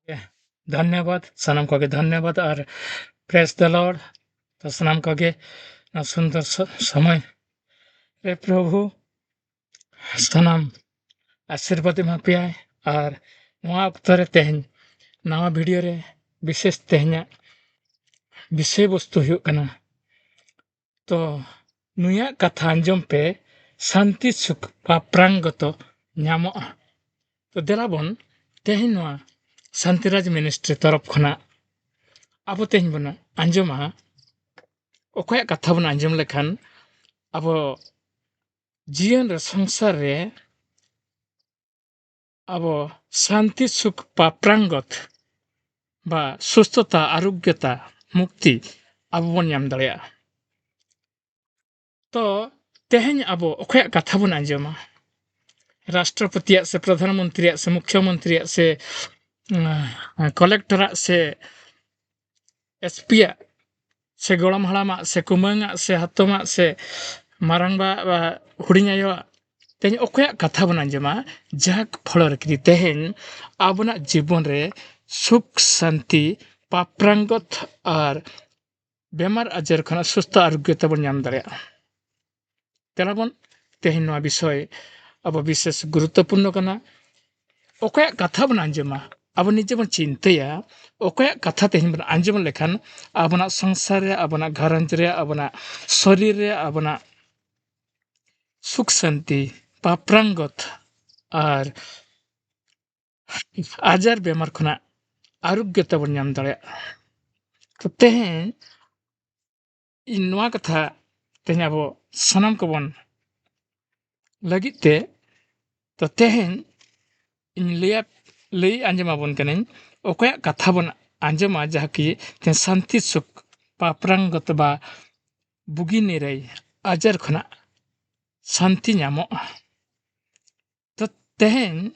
धन्यवाद सानाम कोगे धन्यवाद और प्रेस द लॉर्ड तो सानाम कोगे ना सुंदर समय रे प्रभु सानाम आशीर्वाद मा पियाय और नवा अक्तो रे तेहन नवा वीडियो रे विशेष तेहना विषय वस्तु हुयुग कना तो नुया कथा अंजम पे शांति सुख प्रांगत ᱧᱟᱢᱚᱜᱼᱟ तो देलाबन तेहन नवा शांतिराज मिनिस्ट्री तरफ खना अब तेहन बना अंजमा ओकया कथा बन अंजम लेखान अब जीवन रे संसार रे अब शांति सुख प्रांगत बा सुस्थता आरोग्यता मुक्ति अब बन ᱧᱟᱢ दाड़िया तो तेहन अब ओकया कथा बन अंजमा राष्ट्रपति से प्रधानमंत्री से मुख्यमंत्री से कलेक्टर से एसपी से गोड़म हड़ाम से कुमांग से हतम से मारंबा हुड़िया तेज अकया कथा बन आंजमा जहाँ फल तेहन आबना जीवन रे सुख शांति प्रांगत और बेमार आजार खना सुस्थ आरोग्यता बन ᱧᱟᱢ दाड़िया तेलाबन तेहन नवा विषय अब विशेष गुरुत्वपूर्ण कना ओकया कथा बन आंजमा अब निजे बन चिंतया ओकया कथा तेहन बन आंजम लेखान आबना संसार रे आबना घरंज रे आबना शरीर रे आबना सुख शांति प्रांगत और आजार बेमार खना आरोग्यता बन ᱧᱟᱢ दाड़िया तो तेहन इन नवा कथा तेहन अब सनम को बन लगिते तो तेहन इन लई आंजमा बन कनें ओकया कथा बन आंजमा जहाँ की शांति सुख प्रांगत बा बुगी निराय आजार खना शांति ᱧᱟᱢᱚᱜᱼᱟ तो तेहन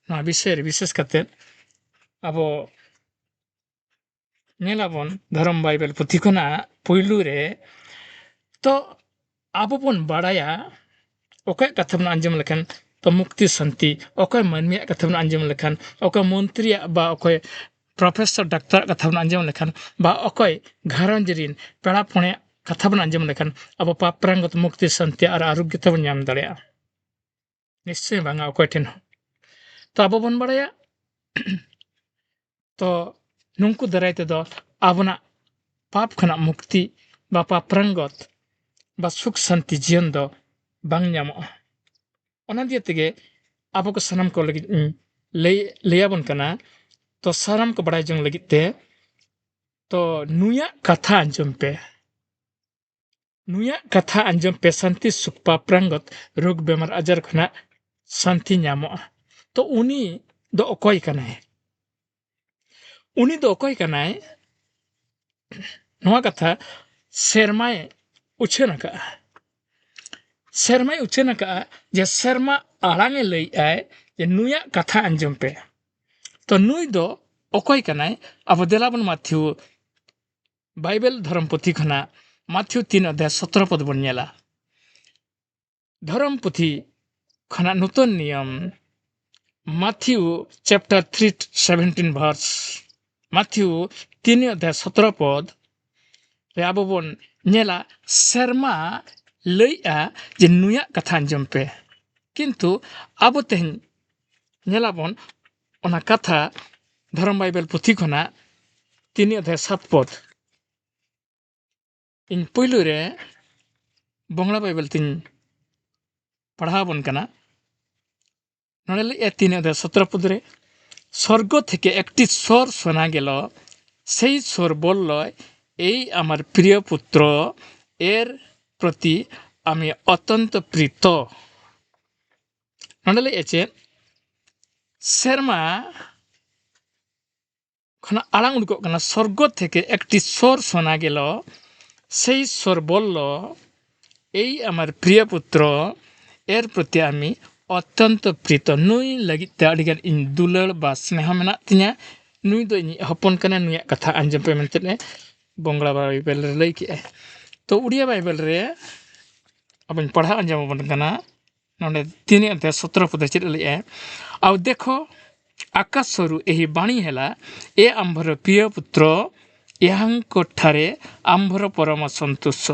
ना विषय विशेष करते अब नेलाबन धर्म बाइबल पुथी खना पुइलू रे तो अब बन बाड़ाया ओकया कथा बन आंजम लेखान तो मुक्ति शांति ओकय मानमिया कथा बन आंजम लेखान ओकय मंत्री बा ओकय प्रोफेसर डाक्तर कथा बन आंजम लेखान बा ओकय घरंज रिन पेड़ा पुणे कथा बन आंजम लेखान अब प्रांगत मुक्ति शांति और आरोग्यता बन ᱧᱟᱢ दाड़िया निश्चय बांगा ओकय ठेन तो अब बन बाड़ाया तो नुंकु दाराय तेदो आबना पाप खना मुक्ति बा प्रांगत बा सुख शांति जीवन दो बांग ᱧᱟᱢᱚᱜᱼᱟ ओना दिया तेगे अब को सनम को लगी लैयाबन कना तो साराम को बड़ाई जंग लगी तो नुया कथा अंजम पे शांति सुख प्रांगत रोग बेमार आजार खना शांति ᱧᱟᱢᱚᱜᱼᱟ तो उनी दो अकय कनाय नवा कथा सेरमाय उछन का जे सेरमा आड़ांगे लई आय जे नुया कथा अंजम पे तो नुई दो अकय कनाय अब देलाबन माथ्यू बाइबल धर्म पुथी खना माथ्यू 3 अध्याय 17 पद बन नेला धर्म पुथी खना नूतन नियम माथ्यू चैप्टर 3:17 वर्स माथ्यू 3 अध्याय 17 पद रे अब बन नेला सेरमा लैया जे नुया कथा अंजम पे किंतु अब तेहन नेलाबन ओना कथा धर्म बाइबल पुथी खना 3 अध्याय 7 पद इन पुइलू रे बंगला बाइबल तीन पढ़ाबन कना नड़े 3 अध्याय 17 पद रे स्वर्ग थेके एकटी स्वर शोना गेल सेई स्वर बोलल এই আমার প্রিয় পুত্র এর प्रति आमी अत्यंत प्रीत नडले एचे सेरमा खना आड़ांग उड़को कना स्वर्ग थेके एकटी स्वर शोना गेल सेई स्वर बोलल এই আমার प्रिय पुत्र एर प्रति आमी अत्यंत प्रीत नुई लगिते अडिगान इन दुलार बा स्नेह मेना तिया नुई दो इन हपन कना नुया कथा अंजम पे मेनते बंगला बाइबल रे लई के तो उड़िया बाइबल रे अब पढ़ा अंजम बन कना नोंडे 3 अध्याय 17 पद चेद लई आ देखो ଆକାଶରୁ ଏହି ବାଣୀ ହେଲା, ଏ ଆମ୍ଭର ପ୍ରିୟ ପୁତ୍ର, ଏହାଙ୍କ ଠାରେ ଆମ୍ଭର ପରମ ସନ୍ତୋଷ।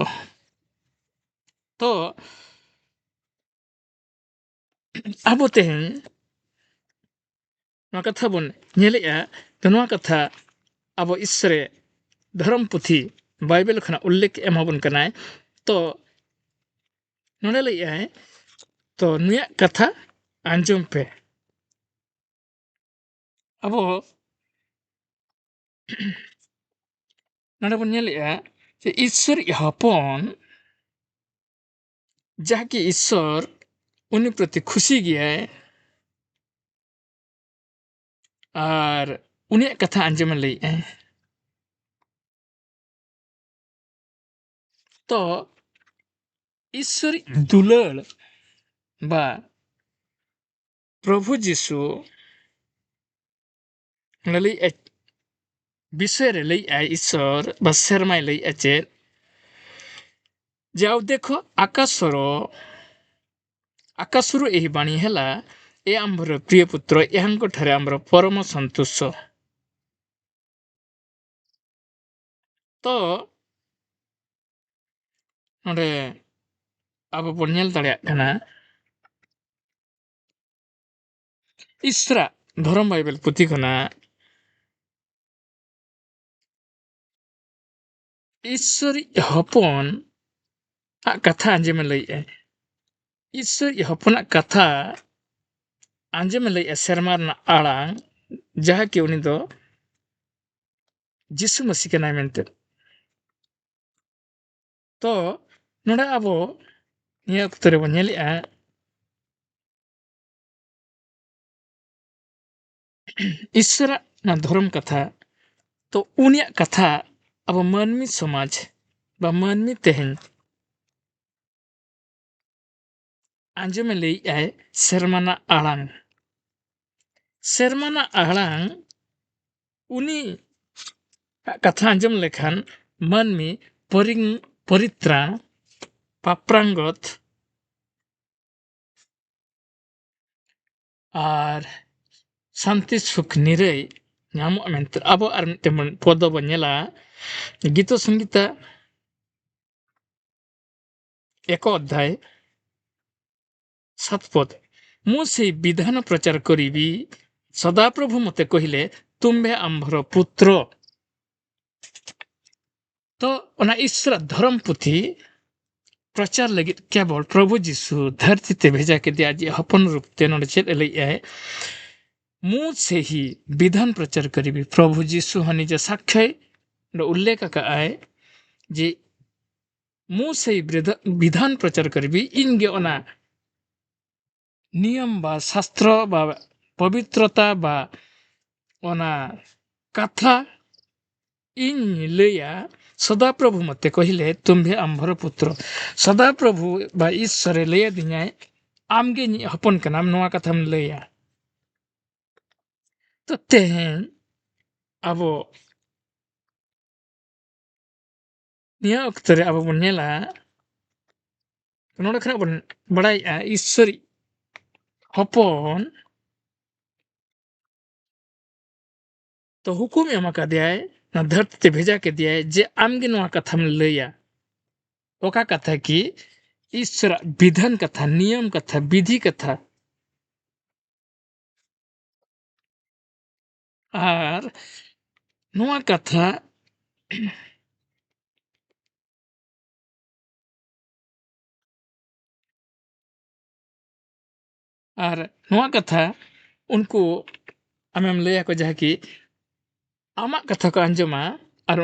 ତ ᱟᱵᱚ ᱛᱮᱦᱮᱧ ᱱᱚᱣᱟ ᱠᱟᱛᱷᱟ ᱵᱚᱱ ᱧᱮᱞᱮᱜᱼᱟ, ᱛᱚ ᱱᱚᱣᱟ ᱠᱟᱛᱷᱟ ᱟᱵᱚ ᱤᱥᱨᱮ ᱫᱷᱚᱨᱚᱢ ᱯᱩᱛᱷᱤ ᱵᱟᱭᱵᱮᱞ ᱠᱷᱚᱱᱟᱜ ᱩল্ᱞᱮᱠᱷ ᱮᱢᱟᱵᱚᱱ ᱠᱟᱱᱟᱭ᱾ ᱛᱚ ᱱᱚᱰᱮ ᱞᱟᱹᱭᱮᱜᱼᱟᱭ, ᱛᱚ ᱱᱩᱭᱟᱜ ᱠᱟᱛᱷᱟ ᱟᱸᱡᱚᱢ ᱯᱮ᱾ ᱟᱵᱚ ᱱᱚᱰᱮ ᱵᱚᱱ ᱧᱮᱞᱮᱜᱼᱟ ᱡᱮ ᱤᱥᱥᱚᱨᱤᱡ ᱦᱚᱯᱚᱱ ᱡᱟᱦᱟᱸ ᱠᱤ ᱤᱥᱥᱚᱨ ᱩᱱᱤ ᱯᱨᱚᱛᱤ ᱠᱷᱩᱥᱤ ᱜᱮᱭᱟᱭ ᱟᱨ ᱩᱱᱤᱭᱟᱜ ᱠᱟᱛᱷᱟ ᱟᱸᱡᱚᱢᱮ ᱞᱟᱹᱭᱮᱜᱼᱟᱭ᱾ ᱛᱚ ᱤᱥᱥᱚᱨᱤᱡ ᱫᱩᱞᱟᱹᱲ ᱵᱟ ᱯᱨᱚভু যিশু ᱞᱟᱹᱭᱮᱜᱼᱟᱭ ବିଷୟରେ ଲଇଆଇ ଈଶ୍ୱର ବା ଶର୍ମାଇ ଲଇଆ ଚେତ୍ ଯେ ଆଉ ଦେଖ ଆକାଶରୁ ଏହି ବାଣୀ ହେଲା, ଏ ଆମ୍ଭର ପ୍ରିୟ ପୁତ୍ର, ଏହାଙ୍କ ଠାରେ ଆମର ପରମ ସନ୍ତୋଷ। ତ ᱱᱚᱰᱮ ᱟᱵᱚ ᱵᱚᱱ ᱧᱮᱞ ᱫᱟᱲᱮᱭᱟᱜ ᱠᱟᱱᱟ ᱤᱥᱨᱟᱜ ᱫᱷᱚᱨᱚᱢ ᱵᱟᱭᱵᱮᱞ ᱯᱩᱛᱷᱤ ᱠᱷᱚᱱᱟᱜ ᱤᱥᱥᱚᱨᱤᱡ ᱦᱚᱯᱚᱱ ᱟᱜ ᱠᱟᱛᱷᱟ ᱟᱸᱡᱚᱢᱮ ᱞᱟᱹᱭᱮᱜᱼᱟ᱾ ᱤᱥᱥᱚᱨᱤᱡ ᱦᱚᱯᱚᱱᱟᱜ ᱠᱟᱛᱷᱟ ᱟᱸᱡᱚᱢᱮ ᱞᱟᱹᱭᱮᱜᱼᱟ, ᱥᱮᱨᱢᱟ ᱨᱮᱱᱟᱜ ᱟᱲᱟᱝ, ᱡᱟᱦᱟᱸ ᱠᱤ ᱩᱱᱤ ᱫᱚ ᱡᱤᱥᱩ ᱢᱟᱹᱥᱤ ᱠᱟᱱᱟᱭ ᱢᱮᱱᱛᱮ᱾ ᱛᱚ ᱱᱚᱰᱮ ᱟᱵᱚ ᱱᱤᱭᱟᱹ ᱚᱠᱛᱚ ᱨᱮᱵᱚᱱ ᱧᱮᱞᱮᱜᱼᱟ ᱤᱥᱥᱚᱨᱟᱜ ᱚᱱᱟ ᱫᱷᱚᱨᱚᱢ ᱠᱟᱛᱷᱟ, ᱛᱚ ᱩᱱᱤᱭᱟᱜ ᱠᱟᱛᱷᱟ ᱟᱵᱚ ᱢᱟᱹᱱᱢᱤ ᱥᱚᱢᱟᱡᱽ ᱵᱟ ᱢᱟᱹᱱᱢᱤ ᱛᱮᱦᱮᱧ ᱟᱸᱡᱚᱢᱮ ᱞᱟᱹᱭᱮᱜᱼᱟᱭ ᱥᱮᱨᱢᱟ ᱨᱮᱱᱟᱜ ᱟᱲᱟᱝ᱾ ᱥᱮᱨᱢᱟ ᱨᱮᱱᱟᱜ ᱟᱲᱟᱝ ᱩᱱᱤ ᱠᱟᱛᱷᱟ ᱟᱸᱡᱚᱢ ᱞᱮᱠᱷᱟᱱ ᱢᱟᱹᱱᱢᱤ ᱯᱚᱨᱤᱛᱨᱟণ, ᱯᱟᱯᱨᱟᱝᱜᱚᱛ ᱟᱨ ᱥᱟᱱᱛᱤ ᱥᱩᱠ ᱱᱤᱨᱟᱹᱭ ᱧᱟᱢᱚᱜᱼᱟ ᱢᱮᱱᱛᱮ ᱟᱵᱚ ᱟᱨ ᱢᱤᱫᱴᱮᱱ ᱯᱚᱫ ᱵᱚᱱ ᱧᱮᱞᱟ, ଗୀତ ସଂହିତା 1 ଅଧ୍ୟାୟ 7 ପଦ। ମୁଁ ସେଇ ବିଧାନ ପ୍ରଚାର କରିବି, ସଦାପ୍ରଭୁ ମତେ କହିଲେ, ତୁମ୍ଭେ ଆମ୍ଭର ପୁତ୍ର। ତ ᱚᱱᱟ ᱤᱥᱨᱟᱜ ᱫᱷᱚᱨᱚᱢ ᱯᱩᱛᱷᱤ ᱯᱨᱚᱪᱟᱨ ᱞᱟᱹᱜᱤᱫ ᱠᱮᱵᱚᱞ ᱯᱨᱚভᱩ ᱡᱤᱥᱩ ᱫᱷᱟᱹᱨᱛᱤ ᱛᱮ ᱵᱷᱮᱡᱟ ᱠᱮᱫᱮᱭᱟ ᱟᱡ ᱦᱚᱯᱚᱱ ᱨᱩᱯ ᱛᱮ। ᱱᱚᱰᱮ ᱪᱮᱫ ᱮ ᱞᱟᱹᱭᱮᱜᱼᱟᱭ, ମୁଁ ସେହି ବିଧାନ ପ୍ରଚାର କରିବି। ପ୍ରଭୁ ଯୀଶୁ ହଁ ନିଜ ସାକ୍ଷ୍ୟ ଉଲ୍ଲେଖ ଆକାଆय ଯେ ମୁଁ ସେଇ ବିଧାନ ପ୍ରଚାର କରିବି। ᱤᱧᱜᱮ ᱚᱱᱟ ନିୟମ ବା ଶାସ୍ତ୍ର ବା ପବିତ୍ରତା ବା ᱚᱱᱟ ᱠᱟᱛᱷᱟ ᱤᱧ ᱞᱟᱹᱭᱟ। ସଦାପ୍ରଭୁ ମତେ କହିଲେ, ତୁମ୍ଭେ ଆମ୍ଭର ପୁତ୍ର। ସଦାପ୍ରଭୁ ବା ଈଶ୍ୱର ᱞᱟᱹᱭ ᱟᱹᱫᱤᱧᱟᱭ, ᱟᱢᱜᱮ ᱤᱧᱤᱡ ᱦᱚᱯᱚᱱ ᱠᱟᱱᱟᱢ, ᱱᱚᱣᱟ ᱠᱟᱛᱷᱟᱢ ᱞᱟᱹᱭᱟ। ᱛᱚ ᱛᱮᱦᱮᱧ ᱟᱵᱚ ᱱᱤᱭᱟᱹ ᱚᱠᱛᱚ ᱨᱮ ᱟᱵᱚ ᱵᱚᱱ ᱧᱮᱞᱟ, ᱱᱚᱰᱮ ᱠᱷᱚᱱᱟᱜ ᱵᱚᱱ ᱵᱟᱲᱟᱭᱮᱜᱼᱟ ᱤᱥᱥᱚᱨᱤᱡ ᱦᱚᱯᱚᱱ ᱛᱚ ᱦᱩᱠᱩᱢ ᱮᱢ ᱟᱠᱟᱫᱮᱭᱟᱭ, ᱱᱚᱣᱟ ᱫᱷᱟᱹᱨᱛᱤ ᱛᱮ ᱵᱷᱮᱡᱟ ᱠᱮᱫᱮᱭᱟᱭ ᱡᱮ ᱟᱢᱜᱮ ᱱᱚᱣᱟ ᱠᱟᱛᱷᱟᱢ ᱞᱟᱹᱭᱟ। ᱚᱠᱟ ᱠᱟᱛᱷᱟ ᱠᱤ ᱤᱥᱥᱚᱨᱟᱜ ᱵᱤধান ᱠᱟᱛᱷᱟ, ᱱᱤᱭᱚᱢ ᱠᱟᱛᱷᱟ, ᱵᱤধि ᱠᱟᱛᱷᱟ। ᱟᱨ ᱱᱚᱣᱟ ᱠᱟᱛᱷᱟ ᱩᱱᱠᱩ ᱟᱢᱮᱢ ᱞᱟᱹᱭᱟᱠᱚ ᱡᱟᱦᱟᱸ ᱠᱤ ᱟᱢᱟᱜ ᱠᱟᱛᱷᱟ ᱠᱚ ᱟᱸᱡᱚᱢᱟ ᱟᱨ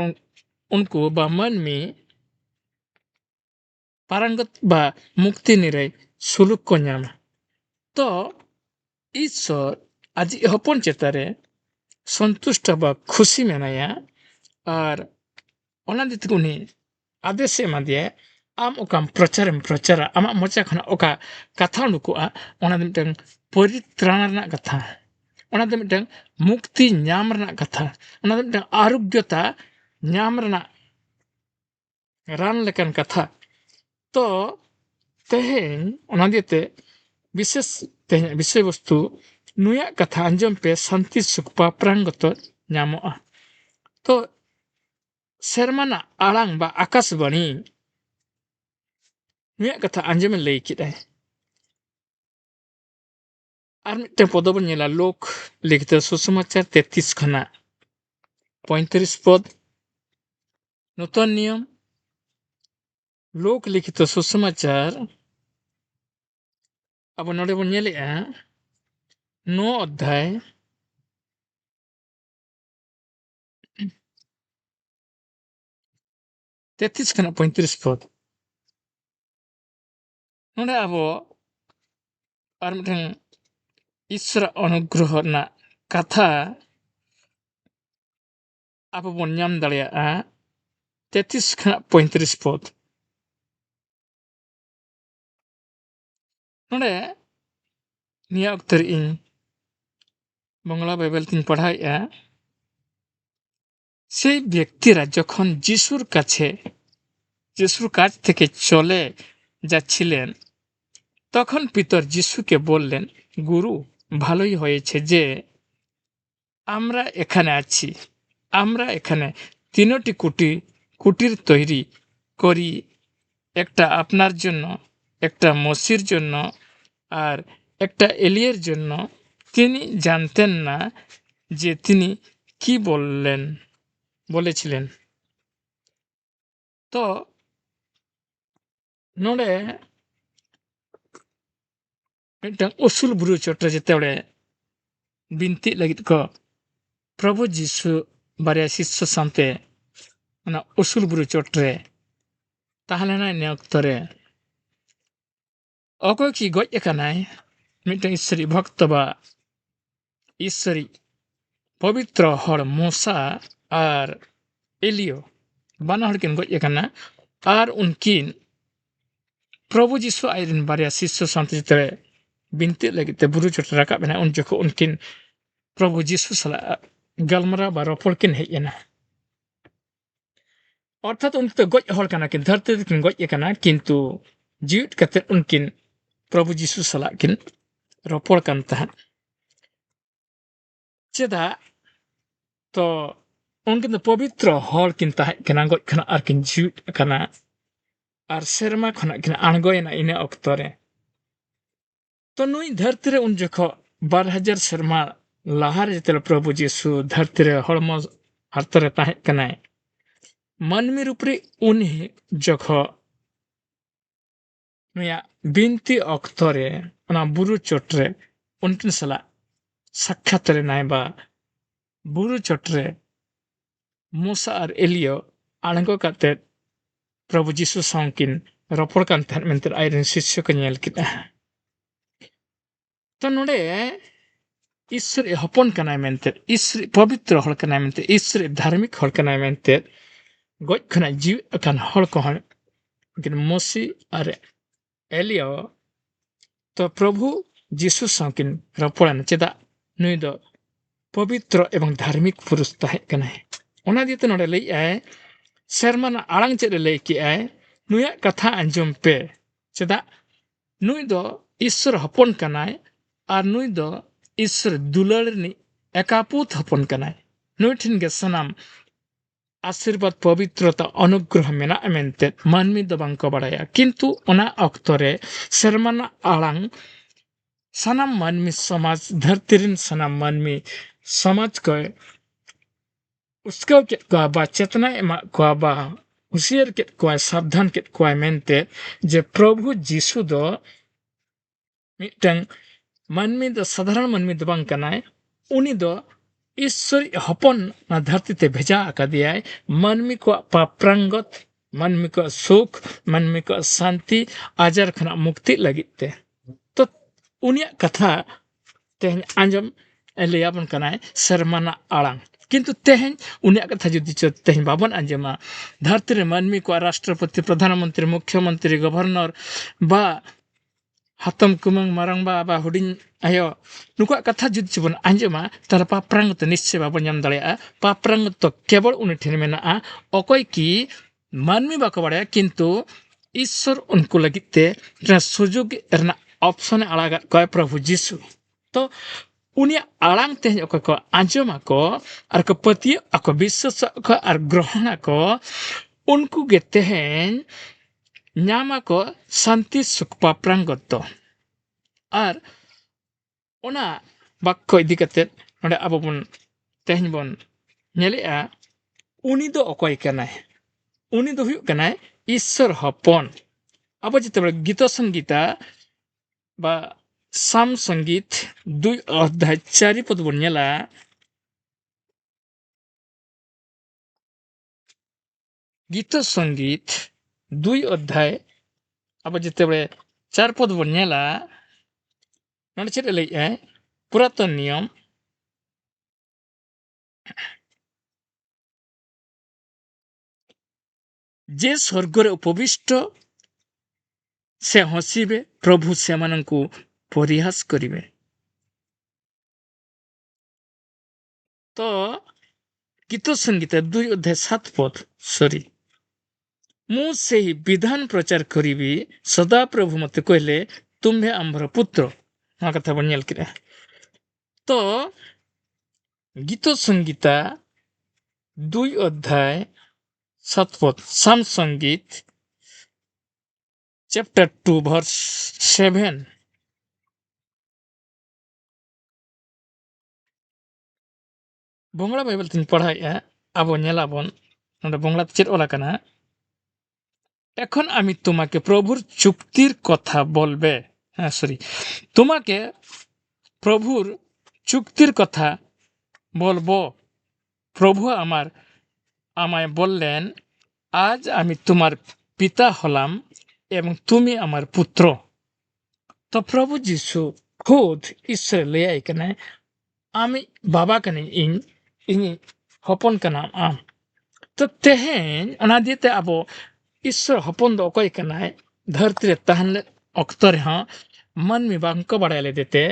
ᱩᱱᱠᱩ ᱵᱟ ᱢᱟᱹᱱᱢᱤ ᱯᱟᱨᱟᱝᱜᱚᱛ ᱵᱟ ᱢᱩᱠᱛᱤ ᱱᱤᱨᱟᱹᱭ ᱥᱩᱞᱩᱠ ᱠᱚ ᱧᱟᱢᱟ। ᱛᱚ ᱤᱥᱥᱚᱨ ᱟᱡᱤᱡ ᱦᱚᱯᱚᱱ ᱪᱮᱛᱟᱱ ᱨᱮ ᱥᱚᱱᱛᱩᱥᱴ ᱵᱟ ᱠᱷᱩᱥᱤ ᱢᱮᱱᱟᱭᱟ ᱟᱨ ᱚᱱᱟ ᱫᱤᱛ ᱩᱱᱤ ᱟᱫᱮᱥᱮ ᱮᱢᱟ ᱫᱮᱭᱟ, ᱟᱢ ᱚᱠᱟᱢ ᱯᱨᱚᱪᱟᱨᱮᱢ ᱯᱨᱚᱪᱟᱨᱟ, ᱟᱢᱟᱜ ᱢᱚᱪᱟ ᱠᱷᱚᱱᱟᱜ ᱚᱠᱟ ᱠᱟᱛᱷᱟ ᱩᱰᱩᱠᱚᱜᱼᱟ, ᱚᱱᱟ ᱫᱚ ᱢᱤᱫᱴᱟᱝ ᱯᱚᱨᱤᱛᱨᱟণ ᱨᱮᱱᱟᱜ ᱠᱟᱛᱷᱟ, ᱚᱱᱟ ᱫᱚ ᱢᱤᱫᱴᱟᱝ ᱢᱩᱠᱛᱤ ᱧᱟᱢ ᱨᱮᱱᱟᱜ ᱠᱟᱛᱷᱟ, ᱚᱱᱟ ᱫᱚ ᱢᱤᱫᱴᱟᱝ ᱟᱨᱳᱜᱽᱜᱚᱛᱟ ᱧᱟᱢ ᱨᱮᱱᱟᱜ ᱨᱟᱱ ᱞᱮᱠᱟᱱ ᱠᱟᱛᱷᱟ। ᱛᱚ ᱛᱮᱦᱮᱧ ᱚᱱᱟ ᱫᱤᱭᱮᱛᱮ ᱵᱤᱥᱮᱥ ᱛᱮᱦᱮᱧᱟᱜ ᱵᱤᱥᱚᱭ ᱵᱚᱥᱛᱩ नुया कथा आंजम पे शांति सुख पाप्रांगत ᱧᱟᱢᱚᱜᱼᱟ। तो सेरमाना आड़ांग बा आकाशवाणी नुया कथा आंजम लई किदाय। और मिट्टे पद बन नेला लोक लिखित सुसमाचार 33 खना 35 पद नूतन नियम लोक लिखित सुसमाचार अब नोडे बन नेलेआ 9 अध्याय 33 खना 35 पद नोडे अब और मिठन ईश्वर अनुग्रह ना कथा अब बन नाम दाड़ेया 33 खना 35 पद नोडे निया अक्तर इन बांग्ला बाइबल तीन पढ़ाया से व्यक्तिरा जखन जिसुर काछ থেকে চলে যাচ্ছিলেন তখন পিতর যিশুকে বললেন গুরু ভালোই হয়েছে যে আমরা এখানে আছি আমরা এখানে তিনটি কুটির তৈরি করি একটা আপনার জন্য একটা মসির জন্য আর একটা এলিয়ের জন্য তিনি জানতেন না যে তিনি কি বলেছিলেন तो नोडे मिटन उसूल बुरु चोट्रे जेतेबड़े बिनती लगित को प्रभु जीसु बारे शिष्य सामते ना उसूल बुरु चोट्रे ताहलेना ने अक्तरे अको की गज एकानाय मिटन ईश्वरी भक्त बा ईश्वरी पवित्र हर मूसा और एलियो बाना हर किन गज एकाना और उनकिन प्रभु जीसु आयरन बारिया शिष्य सामते जेतेबड़े बिनती लगित बुरु चोट्रे राकाब बना उन जखो उनकिन प्रभु जीसु सला गलमरा बा रपड़ किन हेजना अर्थात उनके गज हर काना किन धरती किन गज एकाना किंतु जीवित कते उनकिन प्रभु जीसु सला किन रपड़ कान तहन चेदा तो उनकिन पवित्र हर किन तह केना गज खना आर किन जीवित काना आर सेरमा खना किन आणगोयना इने अक्तरे तो नुई धरती रे उन जखो 12,000 सेरमा लाहार जेतेल प्रभु जीसु धरती रे हड़मो हरतरे ताहे कनाय मनमी रूपरे उन्हीं जखो नुया बिनती अक्तरे ओना बुरु चोट्रे उनकिन सला साक्षात रे नायबा बुरु चोट्रे मूसा और एलियो आणगो काते प्रभु जीसु सांकिन रपड़ कान तहन मेंते आयरन शिष्य को नेल किदा तो नोडे ईश्वर हपन कनाय मेंते ईश्वर पवित्र हल कनाय मेंते ईश्वर धार्मिक हल कनाय मेंते गज खना जीव अकान हल को किन मोसी और एलियो तो प्रभु जीसु सांकिन रपड़न चेदा नुई दो पवित्र एवं धार्मिक पुरुष ताहे कनाय ओना दिते नोडे लई आय शर्माना आड़ांग चेद लई कि आय नुया कथा अंजम पे चेदा नुई दो ईश्वर हपन कनाय और नुई दो ईश्वर दुलड़नी एकापुत हपन कनाय नुई ठिन गे सनाम आशीर्वाद पवित्रता अनुग्रह मेना मेंते मानमी दो बांग को बड़ाया किंतु ओना अक्तरे शर्माना आड़ांग सनाम मानमी समाज धरतीरिन सनाम मानमी समाज को उसको के बा चेतना एमा को बा हुसियर के को सावधान के को मेंते जे प्रभु जीसु दो मिटन मानमी दो साधारण मानमी दो बांग कनाय उनी दो ईश्वर हपन ना धरती ते भेजा आकादियाय मानमी को पाप्रांगत मानमी को सुख मानमी को शांति आजार खना मुक्ति लगिते तो उनिया कथा तेहन आंजम एलियाबन कनाय शर्माना आड़ांग किंतु तेहन उनिया कथा जुदी तेहन बाबन आंजमा धरती रे मानमी को राष्ट्रपति प्रधानमंत्री मुख्यमंत्री गवर्नर बा हातम कुमंग मारंग बा हुडिन आयो नुका कथा जुदी चबन आंजमा तार पाप्रांग तो निश्चय बाबन नाम दाड़ेया पाप्रांग तो केवल उनि ठेन मेना अकय की मानमी बाको बाड़ाया किंतु ईश्वर उनको लगिते सुजोग रना ऑप्शन आड़ागा कय प्रभु जीसु तो ᱩᱱᱤᱭᱟᱜ ᱟᱲᱟᱝ ᱛᱮᱦᱮᱧ ᱚᱠᱚᱭ ᱠᱚ ᱟᱸᱡᱚᱢᱟᱠᱚ ᱟᱨ ᱠᱚ ᱯᱟᱹᱛᱭᱟᱹᱜ ᱟᱠᱚ ᱵᱤᱥᱥᱟᱹᱥᱟᱜᱼᱟ ᱟᱨ ᱜᱨᱚᱦᱚᱱᱟᱠᱚ ᱩᱱᱠᱩ ᱜᱮ ᱛᱮᱦᱮᱧ ᱧᱟᱢᱟᱠᱚ ᱥᱟᱱᱛᱤ ᱥᱩᱠ ᱯᱟᱯᱨᱟᱝᱜᱚᱛ ᱫᱚ ᱟᱨ ᱚᱱᱟ ᱵᱟᱠᱠᱚ ᱤᱫᱤ ᱠᱟᱛᱮᱫ ᱱᱚᱰᱮ ᱟᱵᱚ ᱵᱚᱱ ᱛᱮᱦᱮᱧ ᱵᱚᱱ ᱧᱮᱞᱮᱜᱼᱟ ᱩᱱᱤ ᱫᱚ ᱚᱠᱚᱭ ᱠᱟᱱᱟᱭ? ᱩᱱᱤ ᱫᱚ ᱦᱩᱭᱩᱜ ᱠᱟᱱᱟᱭ ᱤᱥᱥᱚᱨ ᱦᱚᱯᱚᱱ। ᱟᱵᱚ ᱡᱮତେବେଳେ গীତ ᱥᱚᱝᱜীতা বা সাম সঙ্গীত 2 অধ্যায় 4 পদ বন নেলা গীত সঙ্গীত 2 অধ্যায় আবার যেতেବେଳେ 4 পদ বন নেলা নড়ে চেদ লইআই পুরাতন নিয়ম যে স্বর্গরে উপবিষ্ট ସେ ହସିବେ ପ୍ରଭୁ ସେମାନଙ୍କୁ ପରିହାସ କରିବେ। ତ ଗୀତ ସଙ୍ଗୀତ 2 ଅଧ୍ୟାୟ 7 ପଦ ସରି ମୁଁ ସେହି ବିଧାନ ପ୍ରଚାର କରିବି ସଦାପ୍ରଭୁ ମୋତେ କହିଲେ ତୁମ୍ଭେ ଆମ୍ଭର ପୁତ୍ର। ନୂଆ କଥା ବନ ନେଲ କିରେ ତ ଗୀତ ସଙ୍ଗୀତା 2 ଅଧ୍ୟାୟ 7 ପଦ ସାମ ସଙ୍ଗୀତ chapter 2 verse 7 বংলা বাইবেল তিন পড়াইয়া আবো নেলাবন নডে বংলাতে চেদ ওলা কানা এখন আমি তোমাকে প্রভুর চুক্তির কথা বলবে হ্যাঁ সরি তোমাকে প্রভুর চুক্তির কথা বলবো প্রভু আমায় বললেন আজ আমি তোমার পিতা হলাম এবং তুমি আমার পুত্র। তো প্রভু যিশু খুদ ঈশ্বর লইয়াই কানা আমি বাবা কানি ইñ হপন কানা আম তো তেহেñ অনা দিয়েতে আবো ঈশ্বর হপন ᱫᱚ ᱚᱠᱚᱭ ᱠᱟᱱᱟᱭ ᱫᱷᱟᱹᱨᱛᱤ ᱨᱮ ᱛᱟᱦᱮᱱ ᱚᱠᱛᱚ ᱨᱮᱦᱚᱸ ᱢᱟᱹᱱᱢᱤ ᱵᱟᱝᱠᱚ ᱵᱟᱲᱟᱭ ᱞᱮᱫᱮᱛᱮ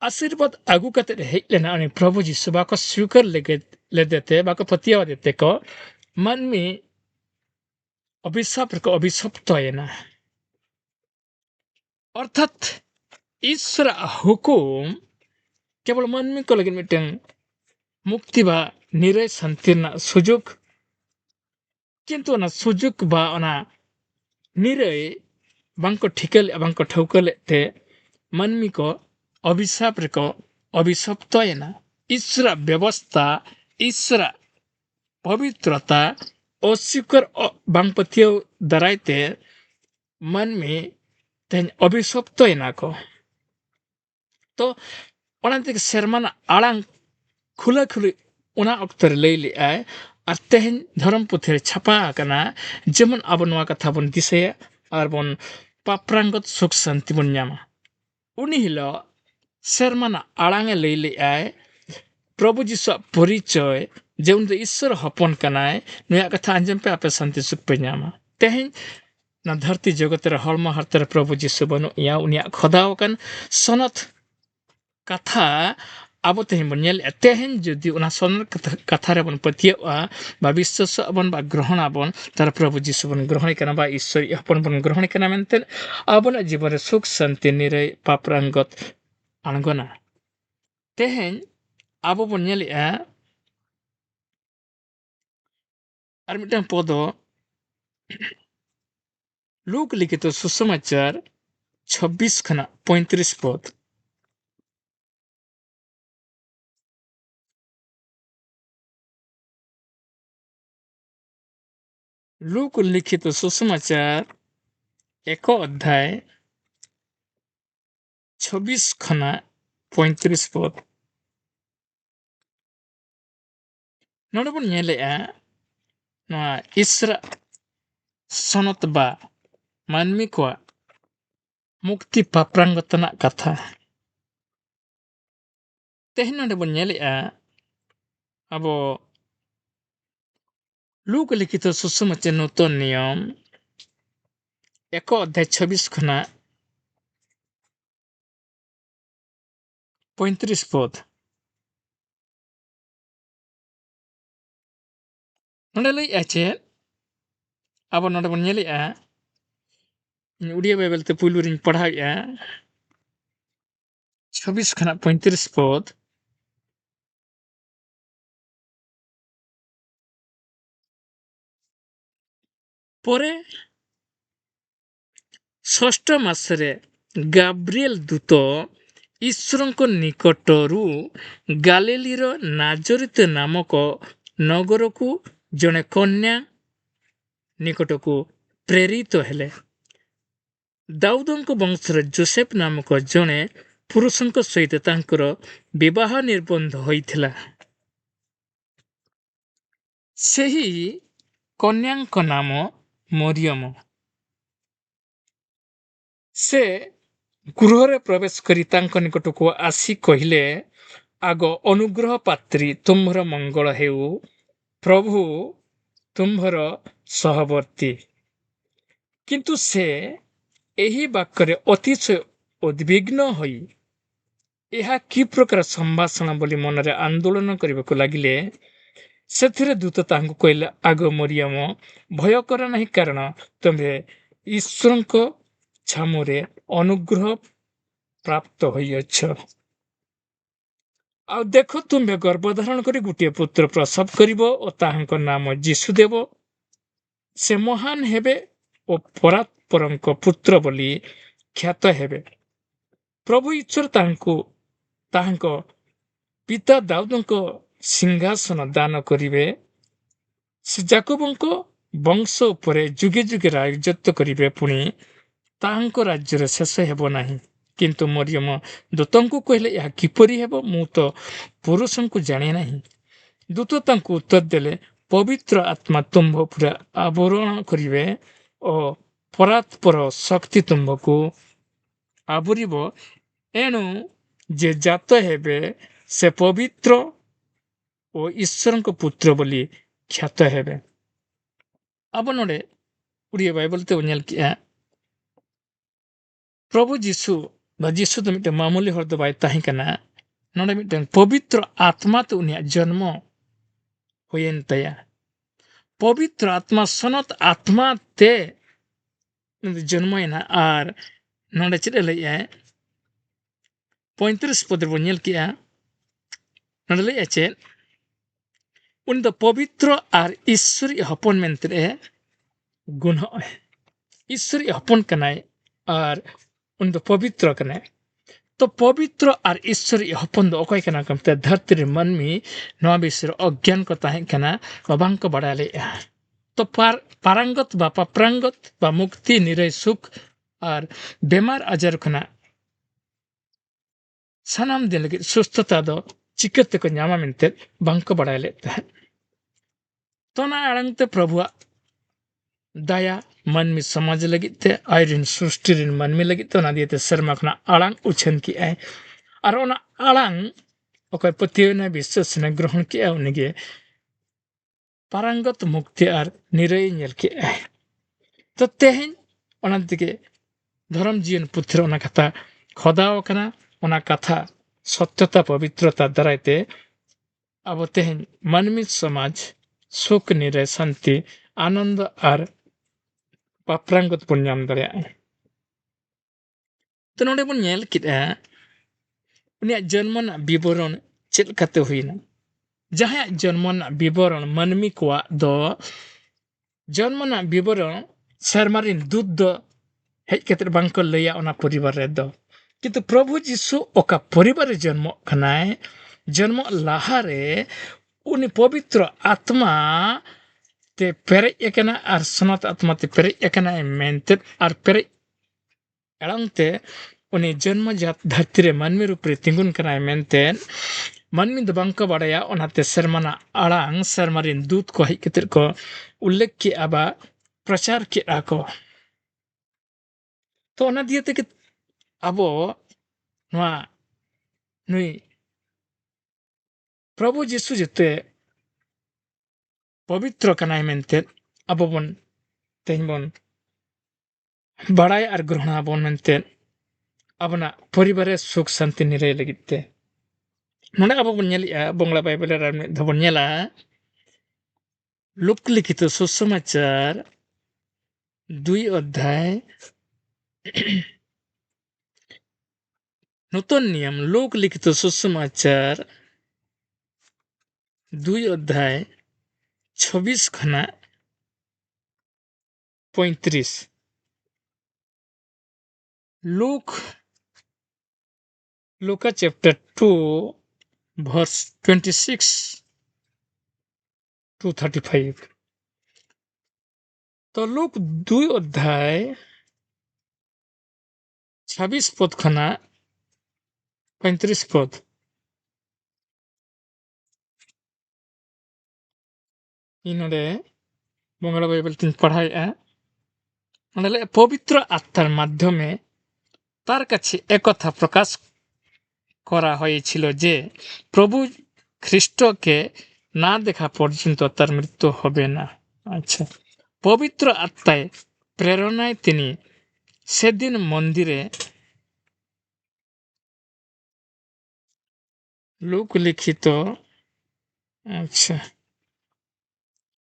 आशीर्वाद आगू कते हेज लेना उनी प्रभु जीसु बाको स्वीकार लेदेते बाको पतिया देते को मानमी अभिशाप को अभिशप्तयना अर्थात ईश्वर हुकुम केवल मानमी को लगे मिटन मुक्ति बा निरय शांति ना सुजुग किंतु ना सुजुग बा ओना निरय बांको ठिकल बांको ठौकले ते मानमी को अभिशाप को अभिशप्तयना ईश्वर व्यवस्था ईश्वर पवित्रता अस्वीकार बांगपतियो दराइते मन में तेन अभिशप्तयना को तो ओनाते शर्मन आड़ांग खुला खुली ओना अक्तर लई आय और तेहन धर्म पुथि छपा आकना जेमन अब नवा कथा बन दिसे और बन पाप्रांगत सुख शांति बन ᱧᱟᱢᱟ उनी हिलो शर्मन आड़ांगे लई आय प्रभु जीसु परिचय जे उन ईश्वर हपन कनाय नुया कथा अंजम पे आपे शांति सुख पे ᱧᱟᱢᱟ तेहन ना धरती जगत रे हलमा हरते प्रभु जीसु बनो या उनिया खदाव कन सनत कथा आबो तेहन बन नेल तेहन जदि उना सनत कथा रे बन पतिया बा विश्वास बन बा ग्रहण आबन तार प्रभु जीसु बन ग्रहण कना बा ईश्वर हपन बन ग्रहण कना मेनते आबन जीवन रे सुख शांति निरय पापरांगत आंगना तेहन आबो बन नेल और मिटन पद लूक लिखित सुसमाचार 26 खना 35 पद लूक लिखित सुसमाचार 1 अध्याय 26 खना 35 पद नोडे बन नेलेआ नोआ ईश्वर सनत बा मानमी को मुक्ति पाप्रांगतना कथा तेहन नोडे बन नेलेआ अबो लूक लिखित सुसमाचार नूतन नियम 1 अध्याय 26 खना 35 पद नोडे लई आचे अब नोडे बन नेलेआ उड़िया बाइबल ते पुलुरिन पढ़ाया 26 ᱠᱷᱚᱱᱟᱜ 35 ᱯᱚᱫ ପରେ ଷଷ୍ଠ ମାସରେ ଗାବ୍ରିଏଲ ଦୂତ ଈଶ୍ୱରଙ୍କ ନିକଟରୁ ଗାଲିଲିର ନାଜରିତ ନାମକ ନଗରକୁ ଜଣେ କନ୍ୟା ନିକଟକୁ ପ୍ରେରିତ ହେଲେ। ଦାଉଦଙ୍କ ବଂଶର ଯୋସେଫ ନାମକ ଜଣେ ପୁରୁଷଙ୍କ ସହିତ ତାଙ୍କର ବିବାହ ନିର୍ବନ୍ଧ ହୋଇଥିଲା। ସେହି କନ୍ୟାଙ୍କ ନାମ ମରିୟମ। ସେ ଗୃହରେ ପ୍ରବେଶ କରି ତାଙ୍କ ନିକଟକୁ ଆସି କହିଲେ, ଆଗ ଅନୁଗ୍ରହ ପାତ୍ରୀ, ତୁମ୍ଭର ମଙ୍ଗଳ ହେଉ, ପ୍ରଭୁ ତୁମ୍ଭର ସହବର୍ତ୍ତୀ। କିନ୍ତୁ ସେ ଏହି ବାକ୍ୟରେ ଅତିଶୟ ଉଦ୍ବିଗ୍ନ ହୋଇ ଏହା କି ପ୍ରକାର ସମ୍ଭାଷଣ ବୋଲି ମନରେ ଆନ୍ଦୋଳନ କରିବାକୁ ଲାଗିଲେ। ସେଥିରେ ଦୂତ ତାଙ୍କୁ କହିଲେ, ଆଗ ମରିୟମ, ଭୟ କର ନାହିଁ, କାରଣ ତୁମେ ଈଶ୍ୱରଙ୍କ ଛାମୁରେ ଅନୁଗ୍ରହ ପ୍ରାପ୍ତ ହୋଇଅଛ। ଆଉ ଦେଖ, ତୁମ୍ଭେ ଗର୍ଭଧାରଣ କରି ଗୋଟିଏ ପୁତ୍ର ପ୍ରସବ କରିବ ଓ ତାହାଙ୍କ ନାମ ଯୀଶୁ ଦେବ। ସେ ମହାନ ହେବେ ଓ ପରାତ୍ପରଙ୍କ ପୁତ୍ର ବୋଲି ଖ୍ୟାତ ହେବେ। ପ୍ରଭୁ ଈଶ୍ୱର ତାଙ୍କୁ ତାହାଙ୍କ ପିତା ଦାଉଦଙ୍କ ସିଂହାସନ ଦାନ କରିବେ। ସେ ଯାକୋବଙ୍କ ବଂଶ ଉପରେ ଯୁଗେ ଯୁଗେ ରାଜତ୍ୱ କରିବେ, ପୁଣି ତାହାଙ୍କ ରାଜ୍ୟର ଶେଷ ହେବ ନାହିଁ। କିନ୍ତୁ ମରିୟମ ଦୂତଙ୍କୁ କହିଲେ, ଏହା କିପରି ହେବ? ମୁଁ ତ ପୁରୁଷଙ୍କୁ ଜାଣେ ନାହିଁ। ଦୂତ ତାଙ୍କୁ ଉତ୍ତର ଦେଲେ, ପବିତ୍ର ଆତ୍ମା ତୁମ୍ଭ ଉପରେ ଆବରଣ କରିବେ ଓ ପରାତ୍ପର ଶକ୍ତି ତୁମ୍ଭକୁ ଆବରିବ। ଏଣୁ ଯେ ଜାତ ହେବେ ସେ ପବିତ୍ର ଓ ଈଶ୍ୱରଙ୍କ पुत्र ବୋଲି ଖ୍ୟାତ ହେବେ। अब नोडे उड़िया बाइबल ते उन्याल किया प्रभु जीसु बा जीसु तो मिटे मामूली हर दो बाय ताही कना नोडे मिटे पवित्र आत्मा तो उन्या जन्म होयन तया पवित्र आत्मा सनत आत्मा ते जन्म ना आर नोडे चिरे लइया 35 पद बो नेल किया नोडे लइया चे उन द पवित्र आर ईश्वरी हपन मेंतरे गुण ईश्वरी हपन कनाय आर उन द पवित्र कनाय तो पवित्र आर ईश्वरी हपन द ओकय कना कमते धरती मनमी नवा बिसर अज्ञान को ताहे कना बाबांग को बड़ाले तो पारंगत बा प्रांगत बा मुक्ति निरय सुख और बेमार आजार खना सनाम दिन लगे सुस्थता दो चिकित्सा को न्यामा मिनते बांग को बड़ाले तो ना आड़ंगते प्रभु दया मनमी समाज लगिते आयरिन सृष्टि रिन मनमी लगिते ना दिएते शर्मा खना आड़ंग उछन की आय और ओना आड़ंग ओकर पतियों विश्वास ने ग्रहण किया उनगे पारंगत मुक्ति और निरय नेल के आय तो तेहन ओना दिगे धर्म जीवन पुत्र ओना कथा खोदाव कना ओना कथा सत्यता पवित्रता दराइते अब तेहन मनमी समाज सुख निरय शांति आनंद और पाप्रांगत पुण्याम दरे तो नोडे बन नेल किदा उनिया जन्मन विवरण चेल कते हुइना जहां जन्मन विवरण मनमी कोआ दो जन्मन विवरण शर्मारिन दूध दो हेज कते बांको लैया ओना परिवार रे दो किंतु प्रभु जीसु ओका परिवार जन्म खनाय जन्म लाहारे उनी पवित्र आत्मा ते पेरे एकना आर सनत आत्मा ते पेरे एकना मेंते आर पेरे एलंगते उनी जन्म जात धरती रे मनमी रूप रे तिंगुन कनाय मेंते मनमी द बांको बड़ाया ओनाते शर्माना आड़ांग शर्मारिन दूत को हेज कते को उल्लेख की आबा प्रचार की आको तो ओना दियते कि अबो नवा नुई प्रभु जीसु जते पवित्र कनाय मेंते अबो बन तेन बन बड़ाय और ग्रहण बन मेंते अबना परिवार सुख शांति निरय लगिते नोडे अबो बन नेलिया बंगला बाइबल रे धबन नेला लुक लिखित सुसमाचार 2 अध्याय नूतन नियम लोक लिखित सुसमाचार 2 अध्याय 26 खना 35 Luka chapter 2 verse 26 to 35 तो लूक 2 अध्याय 26 पद खना 35 पद इनोडे बंगला बाइबल तीन पढ़ाया नले पवित्र आत्मार माध्यमे तार काছে একথা প্রকাশ করা হয়েছিল যে প্রভু খ্রিস্টকে না দেখা পর্যন্ত তার মৃত্যু হবে না। আচ্ছা, পবিত্র আত্মায় প্রেরণায় তিনি সেদিন মন্দিরে লুক লিখিত আচ্ছা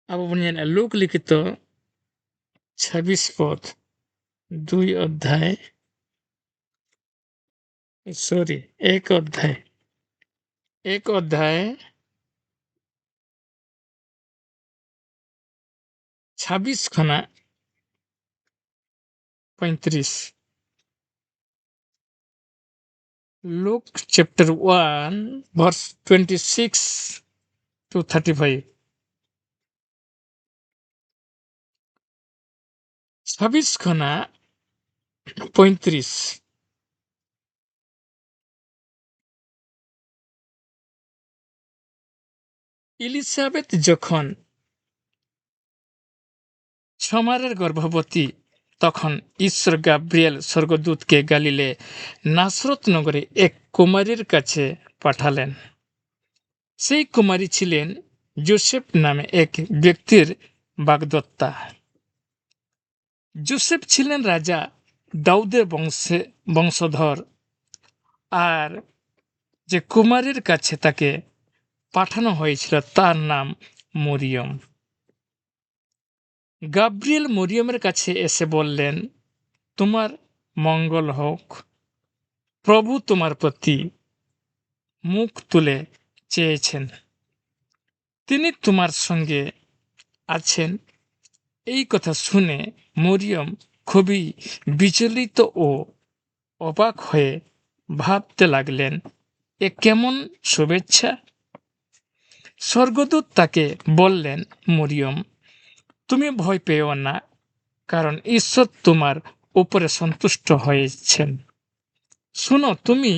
अब लूक लिखित 26 पद 2 अध्याय सॉरी 1 अध्याय 26 खना 35 लूक चैप्टर 1 verse 26 to 35 26 खना 35 ইলিসাবেথ যখন 6 মাসের গর্ভবতী তখন ঈশ্বর গাব্রিয়েল স্বর্গদূতকে গালিলে নাসরত নগরে এক কুমারীর কাছে পাঠালেন। সেই কুমারী ছিলেন যোসেফ নামে এক ব্যক্তির বাগদত্তা। যোসেফ ছিলেন রাজা দাউদের বংশধর, আর যে কুমারীর কাছে তাকে পাঠানো হয়েছিল তার নাম মরিয়ম। গাব্রিয়েল মরিয়মের কাছে এসে বললেন, তোমার মঙ্গল হোক, প্রভু তোমার প্রতি মুখ তুলে চেয়েছেন, তিনি তোমার সঙ্গে আছেন। এই কথা শুনে মরিয়ম খুবই বিচলিত ও অবাক হয়ে ভাবতে লাগলেন, এ কেমন শুভেচ্ছা। স্বর্গদূত তাকে বললেন, মরিয়ম, তুমি ভয় পেও না, কারণ ঈশ্বর তোমার উপরে সন্তুষ্ট হয়েছেন। শুনো, তুমি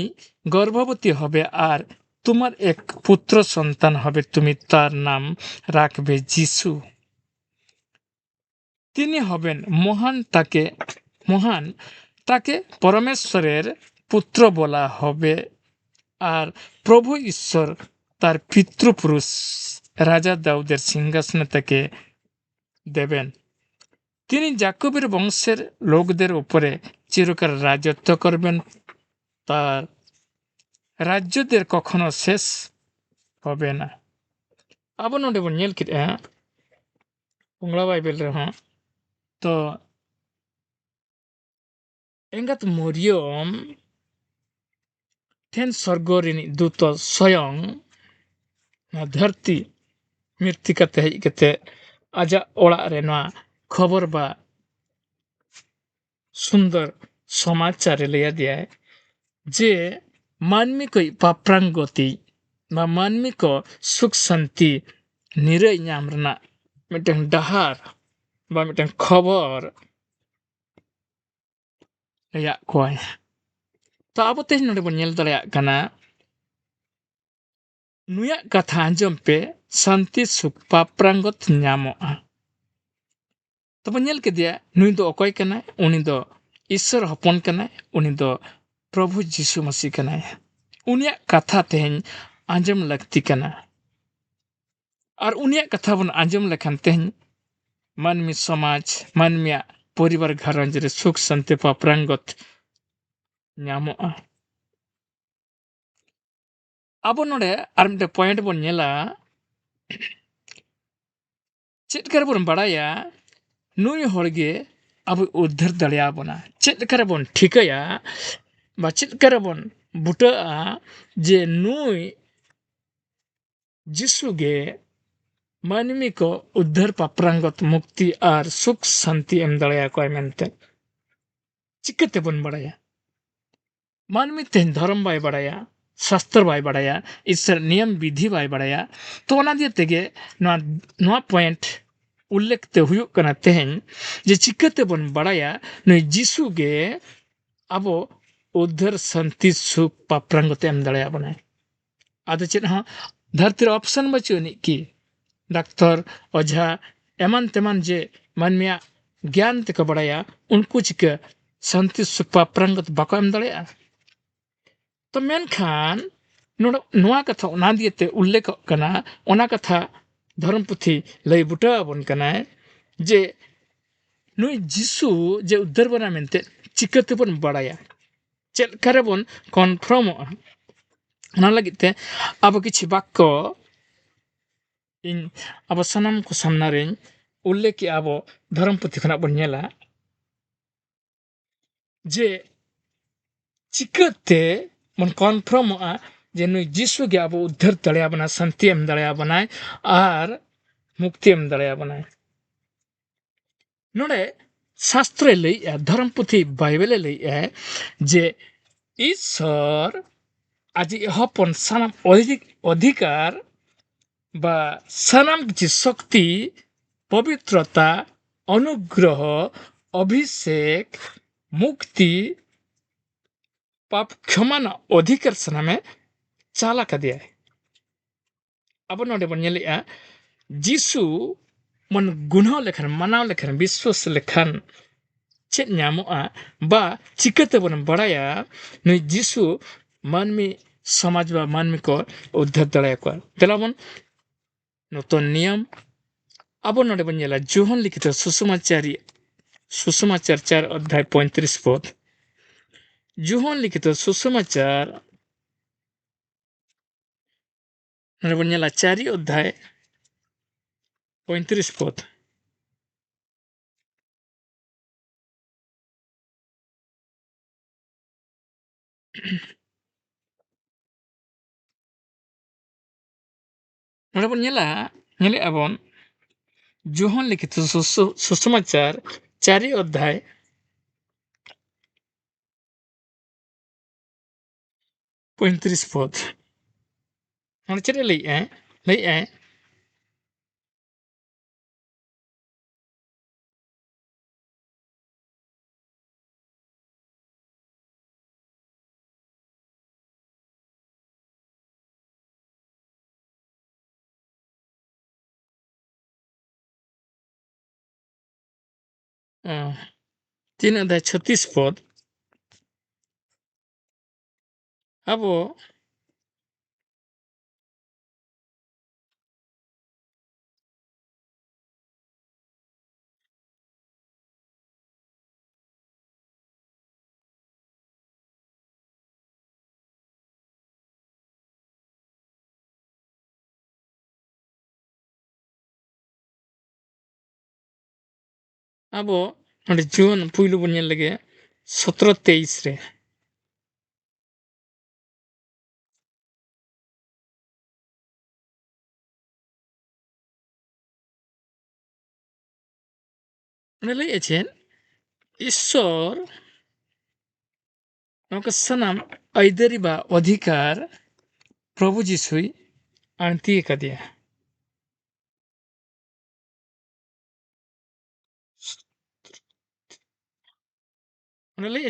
গর্ভবতী হবে আর তোমার এক পুত্র সন্তান হবে, তুমি তার নাম রাখবে যিশু। তিনি হবেন মহান, তাকে পরমেশ্বরের পুত্র বলা হবে, আর প্রভু ঈশ্বর তার পিতৃপুরুষ রাজা দাউদের সিংহাসনে তাকে দেবেন। তিনি যাকবের বংশের লোকদের উপরে চিরকাল রাজত্ব করবেন, তার রাজ্যদের কখনো শেষ হবে না। ᱟᱵᱚ ᱱᱚᱰᱮ ᱵᱚᱱ ᱧᱮᱞ ᱠᱮᱫᱼᱟ ᱵᱟᱝᱞᱟ ᱵᱟᱭᱵᱮᱞ ᱨᱮᱦᱚᱸ ᱛᱚ ᱮᱸᱜᱟᱛ ᱢᱚᱨᱤᱭᱚᱢ ᱴᱷᱮᱱ ᱥᱚᱨᱜᱚ ᱨᱤᱱᱤᱡ ᱫᱩᱛᱚ ᱥᱚᱭᱚᱝ ᱱᱚᱣᱟ ᱫᱷᱟᱹᱨᱛᱤ ᱢᱤᱨᱛᱤᱠᱟᱛᱮ ᱦᱮᱡ ᱠᱟᱛᱮ ᱟᱡᱟᱜ ᱚᱲᱟᱜ ᱨᱮ ᱱᱚᱣᱟ ᱠᱷᱚᱵᱚᱨ ᱵᱟ सुंदर समाचार लैया दिया है जे मानवी को पाप्रांगति बा मानवी को सुख शांति निरय नाम रना मिटन डहार बा मिटन खबर लैया कोय। तो अब तेज नोडे बन नेल दड़ेया कना नुया कथा आंजम पे शांति सुख पाप्रांगत ᱧᱟᱢᱚᱜᱼᱟ। तो बन नेल के दिया नुई दो अकॉय कना उनी दो ईश्वर हपन कना उनी दो प्रभु यीशु मसीह कना उनिया कथा तेहन आंजम लगती कना और उनिया कथा बन आंजम लेखन तेहन मानवी समाज मानविया परिवार घरंज रे सुख शांति पाप्रांगत ᱧᱟᱢᱚᱜᱼᱟ। अब नोडे आर मिटे पॉइंट बन नेला चेत कर बन बड़ाया नुई होड़गे अब उद्धार दड़िया बना चेत कर बन ठिकया बा चेत कर बन बुटाआ जे नुई जिसु गे मानवी को उद्धार पाप्रांगत मुक्ति और सुख शांति एम दड़िया को मेनते चिकते बन बड़ाया मानवी तेन धर्म बाय बड़ाया शास्त्र बाय बड़ाया ईश्वर नियम विधि बाय बड़ाया तो ओना दिए तेगे नवा पॉइंट उल्लेख ते हुयुक कना तेहन जे चिकते बन बड़ाया नुई जिसु गे अबो उद्धार शांति सुख पाप्रांगत एम दड़िया बनाए आदो चेद हां धरती ऑप्शन बचुनी की डाक्टर ओझा एमन तेमन जे मानमिया ज्ञान तक बड़ाया उनको चिके शांति सुख पाप्रांगत बाको एम दड़िया तो मेनखान नोआ कथा ओना दिएते उल्लेख कना ओना कथा धर्म पुथी लई बुटा बन कना जे नुई जिसु जे उद्धार बना मेनते चिकते बन बड़ाया चेद करे बन कन्फर्म ओना लगिते अब किछि बाक्य इन अब सनम को सामना रे उल्लेख अब धर्म पुथी खना बन नेला जे चिकते मन कन्फर्म जे नुई जिसु गे अब उद्धार दड़िया बना शांति एम दड़िया बनाए और मुक्ति एम दड़िया बनाए नोड़े शास्त्र लई धर्म पुथी बाइबल लई जे ईश्वर आज हपन सानाम अधिकार बा सानाम किछि शक्ति पवित्रता अनुग्रह अभिषेक मुक्ति पाप क्षमा अधिकार सानामे चाला का दिया है अब नोडे बन नेलिया जिसु मन गुनाह लेखन मनाव लेखन विश्वास लेखन चेद ᱧᱟᱢᱚᱜᱼᱟ बा चिकते बन बड़ाया नुई जिसु मानमी समाज बा मानमी को उद्धार दड़ाया को तेलाबन नतन नियम अब नोडे बन नेला जोहन लिखित सुसमाचार 4 अध्याय 35 पद जोहन लिखित सुसमाचार नोडे बन नेला 4 अध्याय 35 पद नोडे बन नेले अबन जोहन लिखित सुसमाचार 4 अध्याय 35 पद नोडे चेद लई तीन अध्याय 36 पद अब नोडे जोहन पुइलु बन नेल लगे 17-23 रे लई ईश्वर नौका सनाम ऐदरी बा अधिकार प्रभु जिसुई आंती का दिया लई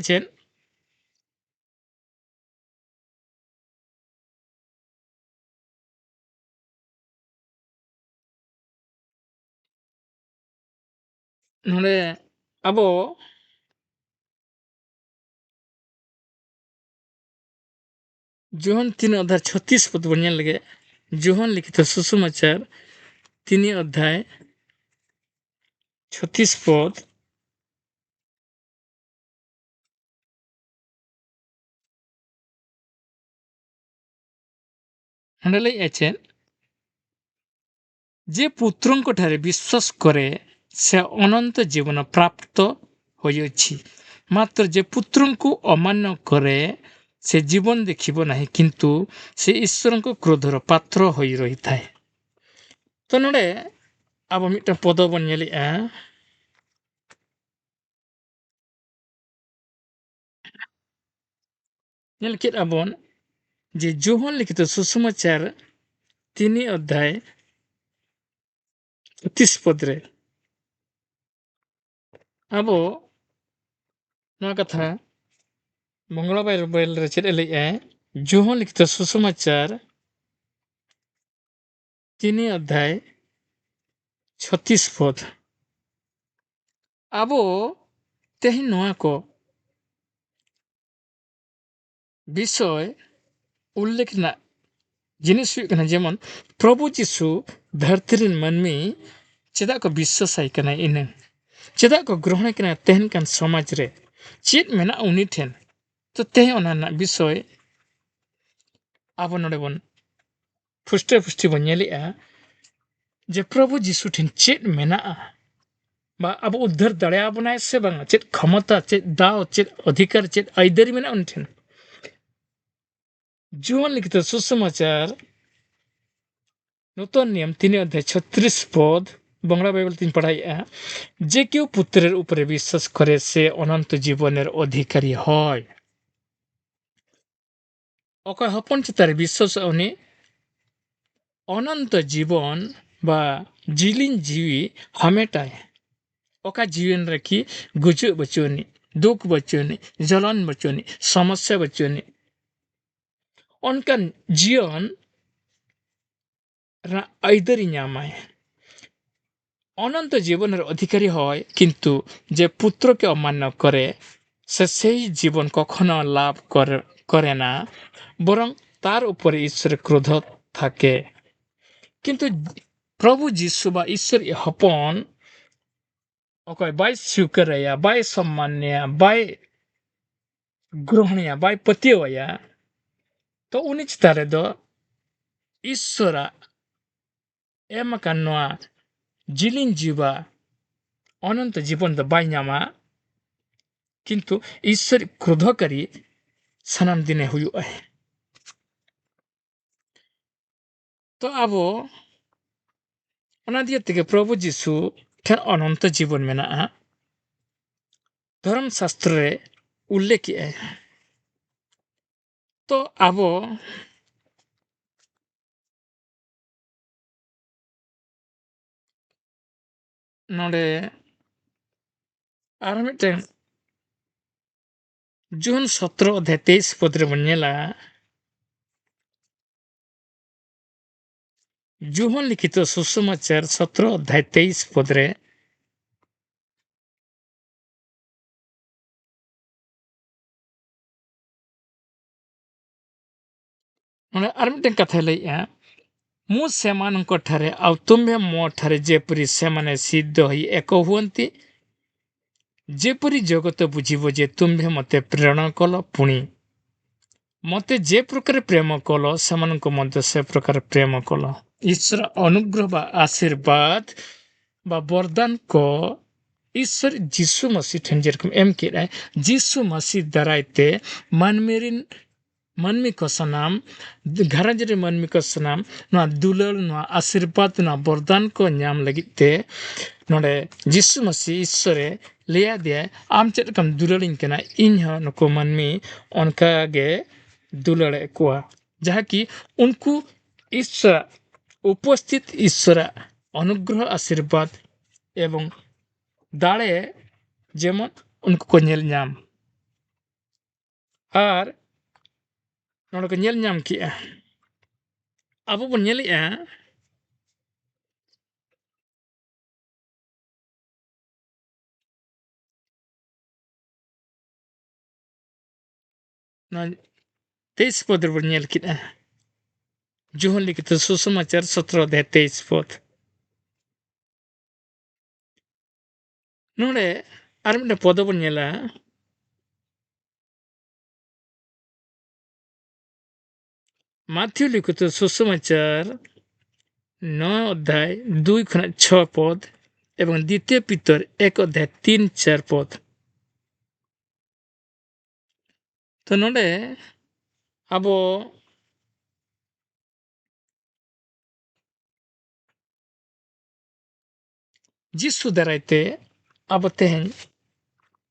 नोडे अब जोहन 3 अध्याय 36 पद बन नेल लगे जोहन लिखित सुसमाचार 3 अध्याय 36 पद नोडे लई जे पुत्रन को ठारे विश्वास करे से अनंत जीवन प्राप्त होइछि मात्र जे पुत्रन को अमान्य करे से जीवन देखिब नाही किंतु से ईश्वर को क्रोधर पात्र होई रही थाए। तो नोडे अब मिट्टा पद बन नेलिया नेल केद अबन जे जोहन लिखित सुसमाचार 3 अध्याय 30 पद रे अबो नोआ कथा मंगला बाइबल रे चेद लेया जोहन लिखित सुसमाचार 3 अध्याय 36 पद अब तेही नोआ को विषय उल्लेख ना जिनिस हुई कना जेमन प्रभु जीशु धरती मनमी चेदा को विश्वासाय कना इन चेदा को ग्रहण कना तेहन कान समाज रे चेद मेना उनी ठेन तो तेह ओना ना विषय अब नोडे बन फुस्टे फुस्टी बन नेलिया जे प्रभु जीशु ठेन चेद मेना बा अब उद्धार दाड़े बनाए से बांग चेद क्षमता चेद दाव चेद अधिकार चेद आइदरी मेना उन ठेन जोहन लिखित सुसमाचार नूतन नियम 3 अध्याय 36 पद बांग्ला बाइबल तीन पढ़ाइया जे केउ पुत्रेर उपरे विश्वास करे से अनंत जीवनेर अधिकारी হয় অকয় হপন চিতারে বিশ্বাস উনি অনন্ত জীবন বা জিলিন जीवी हमेटाय ओका जीवन रखी गुजु बचोनी दुख बचोनी जलन बचोनी समस्या बचोनी उनकन जीवन आइदरी ᱧᱟᱢᱟᱭ अनंत जीवनेर अधिकारी হয় किंतु जे पुत्र के अमान्य करे से सेई जीवन कखनो लाभ करे ना बरং तार ऊपर ईश्वर क्रोध थाके किंतु प्रभु जीशु बा ईश्वर हपन ओकय बाय स्वीकारया बाय सम्मानया बाय ग्रहणया बाय पतिवया तो उनी चितारे दो ईश्वरा एम कानवा जिलिन जीवा अनंत जीवन द बाय ᱧᱟᱢᱟ किंतु ईश्वर क्रोधकारी सानाम दिने हुयुआ तो अब ओना दिया तेगे प्रभु जीशु ठेन अनंत जीवन मेना धर्म शास्त्र रे उल्लेख है तो अब नोडे आर मिटेन जून 17 अध्याय 23 पद रे बनेला जोहन लिखित सुसमाचार 17 अध्याय 23 पद रे आर मिटेन कथा लैया मु सेमानक ठारे आ तुम्हे मो ठारे जेपरि सेमाने सिद्ध होई एक हुअन्ति जेपरि जगत बुझिब जे तुम्हे मते प्रेरणा कल पुणी मते जे प्रकार प्रेम कल सेमानक मध्य से प्रकार प्रेम कल ईश्वर अनुग्रह बा आशीर्वाद बा वरदान को ईश्वर जीशु मसीह ठेन जेरकम एम केराय जीशु मसीह दरायते मनमी को सनाम घरज रे मनमी को सनाम ना दुलर ना आशीर्वाद ना वरदान को नाम लगिते नोडे जीशु मसीह ईश्वरे लिया दिया आम चेकम दुलरिन केना इन नको मनमी उनका गे दुलड़े कुआ जहाँ की उनको ईश्वर उपस्थित ईश्वर अनुग्रह आशीर्वाद एवं दाड़े जेमन उनको को नेल नाम और नोडे को नेल नाम किया अब बन नेलिया ना 23 पद बन नेल किया जोहन लिखित सुसमाचार 17 अध्याय 23 पद नोडे आर मिटे पद बन नेला माथ्यू लिखित सुसमाचार 9 अध्याय 2 खना 6 पद एवं द्वितीय पीतर 1 अध्याय 3-4 पद तो नोडे ᱟᱵᱚ ᱡᱤᱥᱩ ᱫᱟᱨᱟᱭᱛᱮ ᱟᱵᱚ ᱛᱮᱦᱮᱧ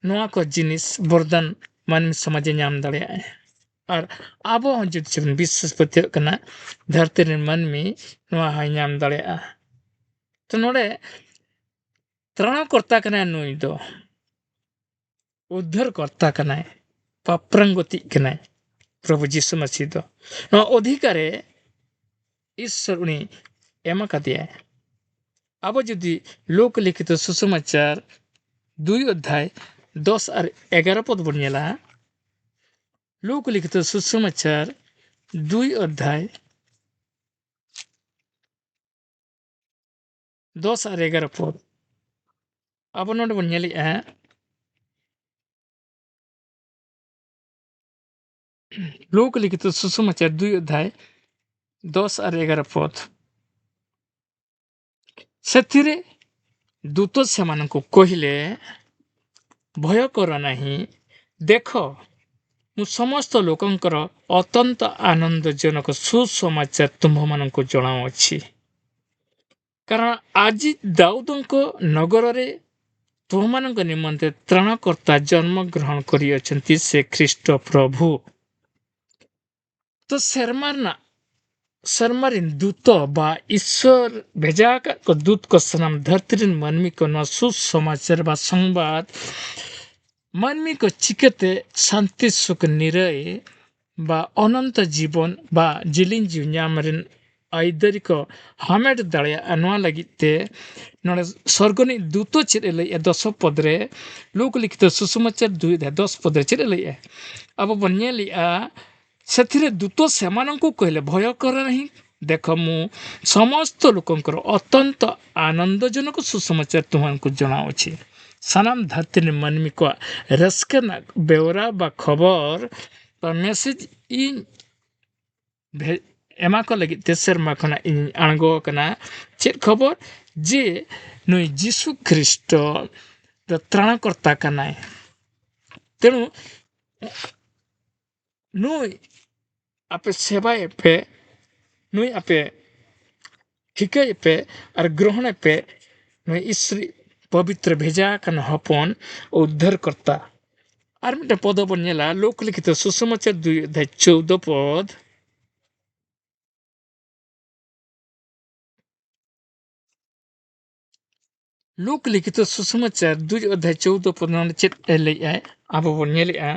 ᱱᱚᱣᱟ ᱠᱚ ᱡᱤᱱᱤᱥ ᱵᱚᱨᱫᱟᱱ ᱢᱟᱹᱱᱢᱤ ᱥᱚᱢᱟᱡᱮ ᱧᱟᱢ ᱫᱟᱲᱮᱭᱟᱜᱼᱟ ᱟᱨ ᱟᱵᱚ ᱦᱚᱸ ᱡᱩᱫᱤ ᱵᱚᱱ ᱵᱤᱥᱥᱟᱥ ᱯᱟᱹᱛᱭᱟᱹᱜ ᱠᱟᱱᱟ ᱫᱷᱟᱹᱨᱛᱤ ᱨᱮᱱ ᱢᱟᱹᱱᱢᱤ ᱱᱚᱣᱟ ᱦᱚᱸᱭ ᱧᱟᱢ ᱫᱟᱲᱮᱭᱟᱜᱼᱟ ᱛᱚ ᱱᱚᱰᱮ ᱛᱨᱟणᱠᱚর্তা ᱠᱟᱱᱟᱭ ᱱᱩᱭ ᱫᱚ उद्धारकर्ता कनाय पाप्रांगतिक कनाय प्रभु जीसु मसीह दो नवा अधिकारे ईश्वर उनी एमा कदिया अब जदि लोक लिखित सुसमाचार 2 अध्याय 10 और 11 पद बन नेला लोक लिखित सुसमाचार 2 अध्याय 10 और 11 पद अब नोड बन नेलिया लोक लिखित सुसमाचार 2 अध्याय 10 और 11 पद ସେଥିରେ ଦୂତ ସେମାନଙ୍କୁ କହିଲେ ଭୟ କର ନାହିଁ ଦେଖ ମୁଁ ସମସ୍ତ ଲୋକଙ୍କର ଅତ୍ୟନ୍ତ ଆନନ୍ଦଜନକ ସୁସମାଚାର ତୁମ୍ଭମାନଙ୍କୁ ଜଣାଉଅଛି କାରଣ ଆଜି ଦାଉଦଙ୍କ ନଗରରେ ତୁମମାନଙ୍କ ନିମନ୍ତେ ତ୍ରାଣକର୍ତ୍ତା ଜନ୍ମଗ୍ରହଣ କରିଅଛନ୍ତି ସେ ଖ୍ରୀଷ୍ଟ ପ୍ରଭୁ ତ शर्मारिन दूत बा ईश्वर भेजा का दूत को सनाम धरती मानवी को न सुसमाचार बा संवाद मानवी को चिकते शांति सुख निरय बा अनंत जीवन बा जिलिन जीवनामरिन आइदरी को हमेट दाड़े अनुआ लगिते नोड़े स्वर्गनी दूतो चिरे लई 10 पदरे लोक लिखित सुसमाचार 2:10 पदरे चिरे लई अब बन्नेलिया ସେଥିରେ ଦୂତ ସେମାନଙ୍କୁ କହିଲେ ଭୟ କର ନାହିଁ ଦେଖ ମୁଁ ସମସ୍ତ ଲୋକଙ୍କର ଅତ୍ୟନ୍ତ ଆନନ୍ଦଜନକ ସୁସମାଚାର ତୁମମାନଙ୍କୁ ଜଣାଉଛି सनाम धरती मानवी को रस्कनाक बेवरा बा खबर बा मेसेज इन एमा को लगी तेसर माखना इन आंगो कना चेत खबर जे नुई जीसु ख्रीष्ट द त्राणकर्ता कनाय तेणु नुई आपे सेवा पे नुई आपे ठिके पे और ग्रहण पे नुई ईश्वरी पवित्र भेजा कन हपन उद्धारकर्ता और मिटे पद बन नेला लोक लिखित सुसमाचार 2:14 पद लोक लिखित सुसमाचार 2:14 पद न चेत लेया अब बन नेलिया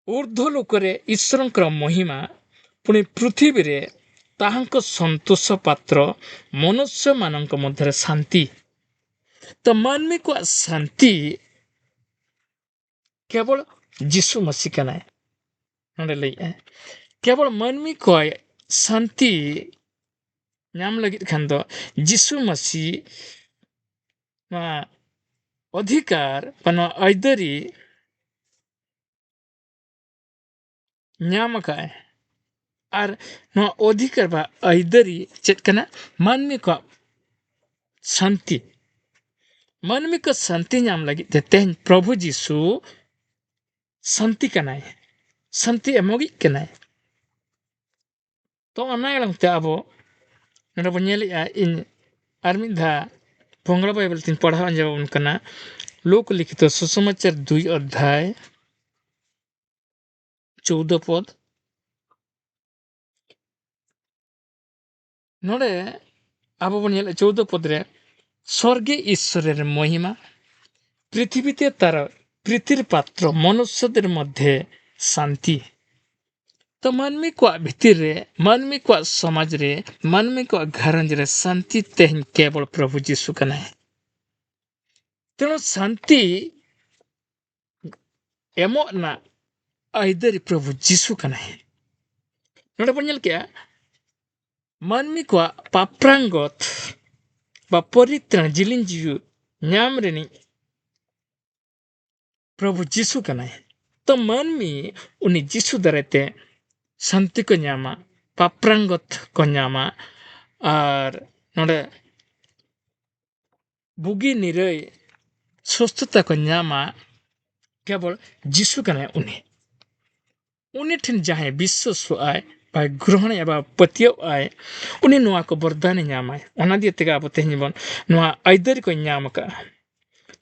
ऊर्ध्व लोकरे ईश्वरंकर महिमा पुणी पृथ्वी रे ताहांक संतोष पात्र मनुष्य मानक मध्य शांति तो मानवी को शांति केवल जीसु मसीह का ना केवल मानवी को शांति नाम लगी खान दो जीसु मसीह अधिकार पना आइदरी नाम का और न अधिकार बा आइदरी चेत कना मानवी को शांति नाम लगी तेहन प्रभु जीसु शांति कनाय शांति एमोगी कनाय तो अनायलंगते आबो नडा बन्नेलिया इन आरमिधा पोंगड़ा बाइबल तीन पढ़ा जावन कना लोक लिखित सुसमाचार 2 अध्याय 14 पद नोड़े आबो बन्नेल 14 पद रे स्वर्गे ईश्वरेर महिमा पृथ्वीते तार प्रीतिर पात्र मनुष्यদের মধ্যে शांति तो मानवी को भीतर रे मानवी को समाज रे मानवी को घरंज रे शांति तेहन केवल प्रभु जीसु कना है तेणु शांति एमो ना आइदरी प्रभु जीसु कना है नोड़े बन्नेल क्या मानवी को पाप्रांगत बा परित्राण जिलिन जीव ᱧᱟᱢ ᱨᱮᱱᱤ प्रभु जीसु कना है तो मानवी उनी जीसु दरेते शांति को ᱧᱟᱢᱟ पाप्रांगत को ᱧᱟᱢᱟ और नोड़े बुगी निरय सुस्थता को ᱧᱟᱢᱟ केवल जीसु कना है उन्हें उनी ठिन जहां विश्वासआय बा ग्रहण बा पतियोआय उनी नोआ को वरदान ᱧᱟᱢᱟᱭ ओना दिए तेगा अब तेहनी बन नोआ आइदर को ᱧᱟᱢ का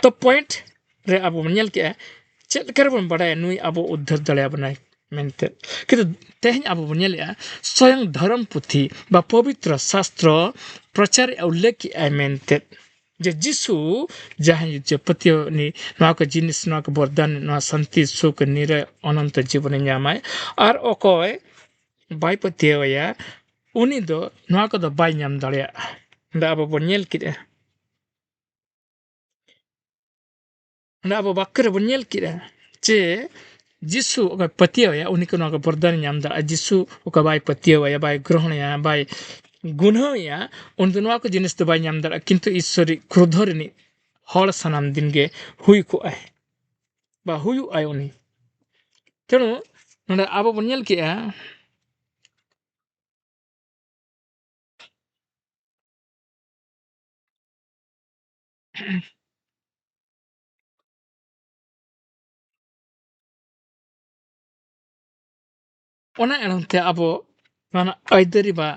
तो पॉइंट रे अब नेल के चेत कर बन बड़ाय नुई अब उद्धार दले बनाय मेनते किंतु तेहनी अब नेलया स्वयं धर्म पुथी बा पवित्र शास्त्र प्रचार उल्लेख आय मेनते जे जिसु जहां जे पतियो नि नोआ को जिनिस नोआ को वरदान नोआ शांति सुख निरय अनंत जीवन ᱧᱟᱢᱟय आर ओकोय बाय पतियोया उनी दो नोआ को दो बाय ᱧᱟᱢ दाड़िया दा अब बन नेल किदे दा अब बाकर बन नेल किदे जे जिसु ओका पतियोया उनी को नोआ को वरदान ᱧᱟᱢ दा जिसु ओका बाय पतियोया बाय ग्रहणया बाय गुणया उन नोआ को जिनिस दो बाय ᱧाम दाड़ा किंतु ईश्वरी क्रोध रिनी हॉल सनाम दिन गे हुई को आय बा हुयु आय उनी तेणु नोडे अब बन नेल किया ओना एनते अब माना आइदरी बा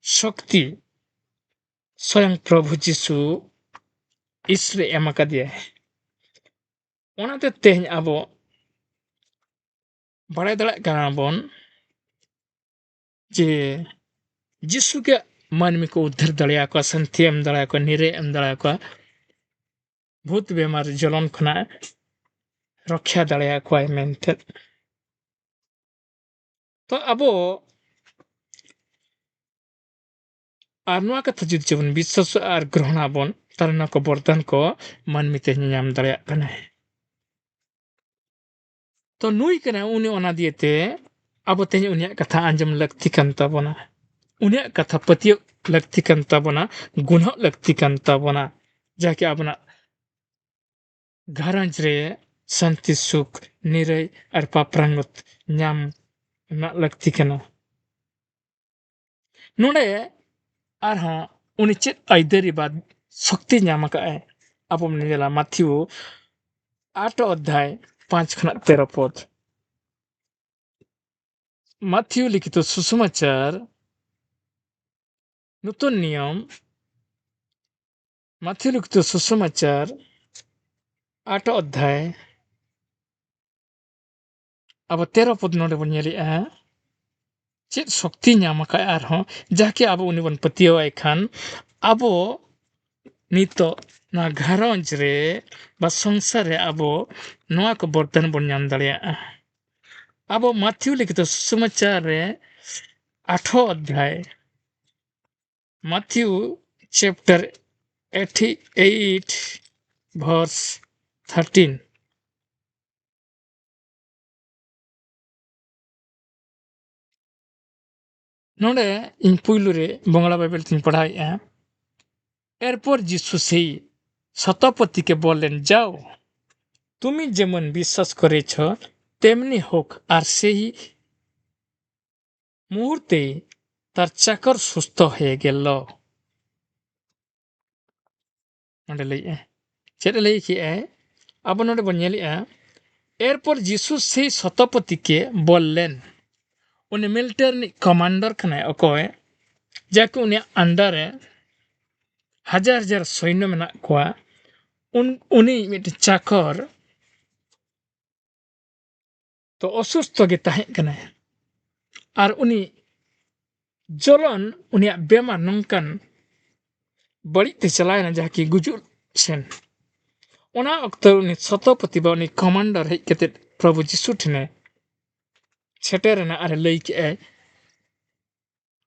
शक्ति स्वयं प्रभु जिसु ईश्वर एमका दिया ओनाते तेहन अब बड़ाय दड़ा काना बन जे जिसु के मानवी को उद्धार दड़िया को शांति एम दड़िया को निरे एम दड़िया को भूत बेमार जलन खना रक्षा दड़िया को आय मेनते तो अब आर नोआ कथा जुदि जबन विश्वास आर ग्रहण आबन तार ना को वरदान को मानवी ते ᱧᱟᱢ दड़िया कना तो नुई कना उनी ओना दिएते अब तेज उनिया कथा आंजम लगती कन ताबोना उनिया कथा पतियो लगती कन ताबोना गुण लगती कन ताबोना जाके अपना घरंज रे शांति सुख निरय और पापरांगत ᱧᱟᱢ ना लगती कना नोडे आरहा उनी चेत आइदरी बाद शक्ति ᱧᱟᱢ का है अब हमने जला माथ्यू 8 अध्याय 5 खना 13 पद माथ्यू लिखित सुसमाचार नूतन नियम माथ्यू लिखित सुसमाचार 8 अध्याय अब 13 पद नोडे बन नेलिया चेत शक्ति ᱧᱟᱢ का आरहा जाके अब उनी बन पतियो आय खान अब नितो ना घरंज रे बा संसार रे अब नोआ को वरदान बन ᱧᱟᱢ दाड़िया अब माथ्यू लिखित सुसमाचार रे 8 अध्याय माथ्यू चैप्टर 88 verse 13 नोडे इन पुइलु रे बंगला बाइबल तीन पढ़ाया एरपर जिसु से शतपति के बोलेन जाओ तुमी जेमन विश्वास करे छ तेमनी होक आर से ही मुहूर्ते तार चाकर सुस्थ हो गेल नोडे लइए चेद लई कि अब नोडे बन नेलिया एरपर जिसु से शतपति के बोलेन उन मिलिटरी कमांडर कना अकोय जाके उन अंडर हजार हजार सैन्य मेना कोआ उनी मिट चाकर तो असुस्थ गे ताहे कना आर उनी जलन उनिया बेमार नंकन बड़ी ते चलायना जाके गुजुर सेन ओना अक्तर उनी शतपति बा उनी कमांडर हे केते प्रभु जिसु ठने छेटेरना आरे लई के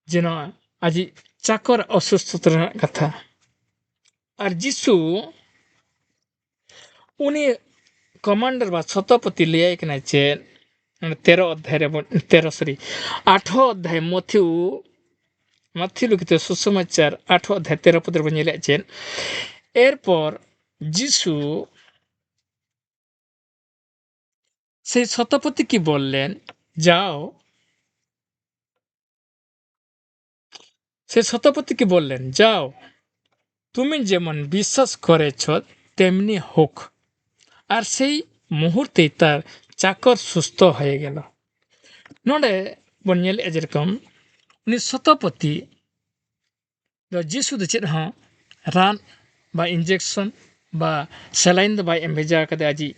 जेना आजी चाकर असुस्थता कथा और जिसु उनी कमांडर बा शतपति ले आय कना चे 13 अध्याय 8 अध्याय माथ्यू लिखित सुसमाचार 8 अध्याय 13 पद बन नेले चे एरपर जिसु से शतपति की बोलेन जाओ से शतपति की बोलेन जाओ तुमी जेमन विश्वास करे छ तेमनी होक आर से मुहूर्ते तार चाकर सुस्थ हो गेल नोडे बन नेले जेरकम उनी सतपति ᱫᱚ ᱡᱤᱥᱩ ᱫᱚ ᱪᱮᱫ ᱦᱚᱸ ᱨᱟᱱ ᱵᱟ ᱤᱧᱡᱮᱠᱥᱚᱱ ᱵᱟ ᱥᱮᱞᱟইᱱ ᱫᱚ ᱵᱟᱭ ᱮᱢ ᱵᱷᱮᱡᱟ ᱟᱠᱟᱫᱮᱭᱟ ᱟᱡᱤᱡ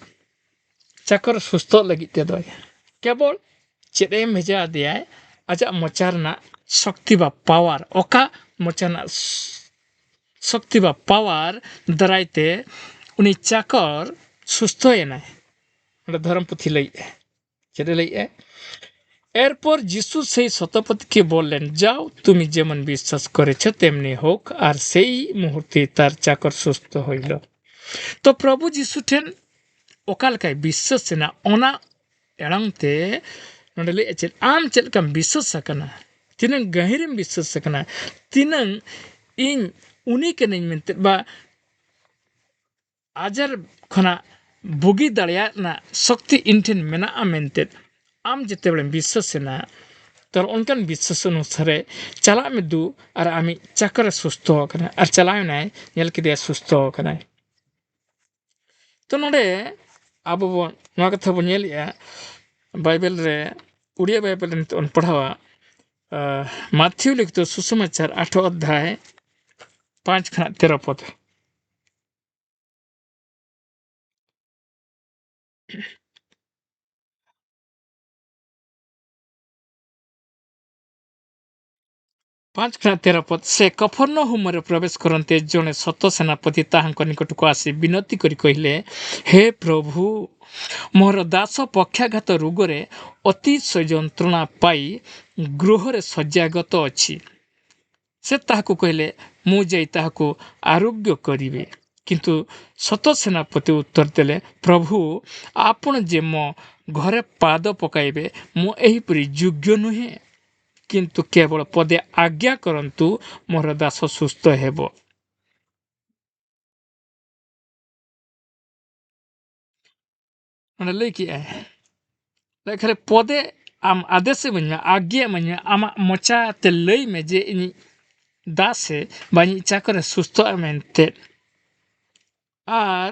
ᱪᱟᱠᱚᱨ ᱥᱩᱥᱛᱷᱚᱜ ᱞᱟᱹᱜᱤᱫ ᱛᱮᱫᱚ ᱠᱮᱵᱚᱞ ᱪᱮᱫ ᱮᱢ ᱵᱷᱮᱡᱟ ᱟᱫᱮᱭᱟᱭ ᱟᱡᱟᱜ ᱢᱚᱪᱟ ᱨᱮᱱᱟᱜ ᱥᱚᱠᱛᱤ ᱵᱟ ᱯᱟᱣᱟᱨ ᱚᱠᱟ ᱢᱚᱪᱟ ᱨᱮᱱᱟᱜ ᱥᱚᱠᱛᱤ ᱵᱟ ᱯᱟᱣᱟর ᱫᱟᱨᱟᱭᱛᱮ उनी चाकर सुस्थयेनाय धर्म पुथी लैए चेद लैए एरपर जीशु से शतपति के बोलें जाओ तुम जेमन विश्वास करेछ तेमनी होक और सेई मुहूर्ते तार चाकर सुस्थ हईल तो प्रभु जीशु ठेन ओकालकाय विश्वास ना ओना एड़ांगते नोंडे लैए चेद आम चेदकाम विश्वास सकना तिनंग गहिरम विश्वास सकना तिनंग इन उनी कनेñ मेनते बा आजार खना बुगी दाड़ियाना शक्ति इनठेन मेना मेनते आम जिते बड़े विश्वासना तो उनकान विश्वास अनुसारे चला में दू और आमी चक्कर सुस्थ होकना और चलायना नेल किदे सुस्थ होकना तो नोडे आबो नोआ कथा बो नेलिया बाइबल रे उड़िया बाइबल रे तो पढ़ावा माथ्यू लिखित सुसमाचार 8 अध्याय 5 खना 13 पद 5 खना 13 पद से कफरनहुम रे प्रवेश करन्ते जने सत सेनापति ताहांक निकट को आसी विनती करी कहिले हे प्रभु मोर दास पक्षाघात रोगरे अतिशय जंत्रणा पाई गृह रे सज्जागत अछि से ताहाकु कहिले मु जाई ताहाकु आरोग्य करिवे किंतु सत सेनापति उत्तर देले प्रभु आपण जे मो घरे पाद पकाइबे मु एही परि योग्य नुहे किंतु केवल पदे आज्ञा करंतु मोर दास सुस्थ हेबो माने लैकि लेखरे पदे आम आदेश बन्या आज्ञा बन्या आमा मोचा ते लई में जे इन दासे बानी चाकर सुस्थ मेनते आर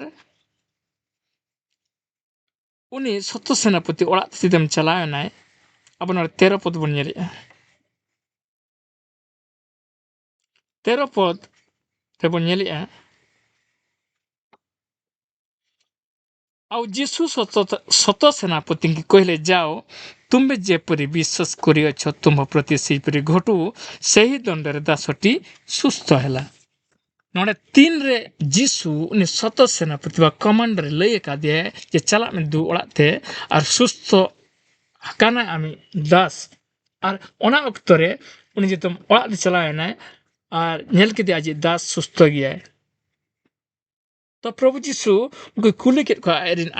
उनी सत सेनापति ओड़ा तिदम चलायनाय अपन 13 पद बन नेलिया 13 पद ते बन नेलिया आउ जीशु सत सेनापति की कहले जाओ तुम्बे जेपरि विश्वास करियछ तुम प्रति सेपरि घटू सही दंडरे दासटी सुस्थ हैला नोडे 3 रे जीशु उनी सत सेनापति बा कमांडर लय का दे जे चला में दू ओड़ाते और सुस्थ हकाना आमी दास और ओना अक्तरे उनी जे तुम ओड़ा दे चलायना और नेल के दे आज दास सुस्थ गया तो प्रभु जीशु उनको कुले के आयरिन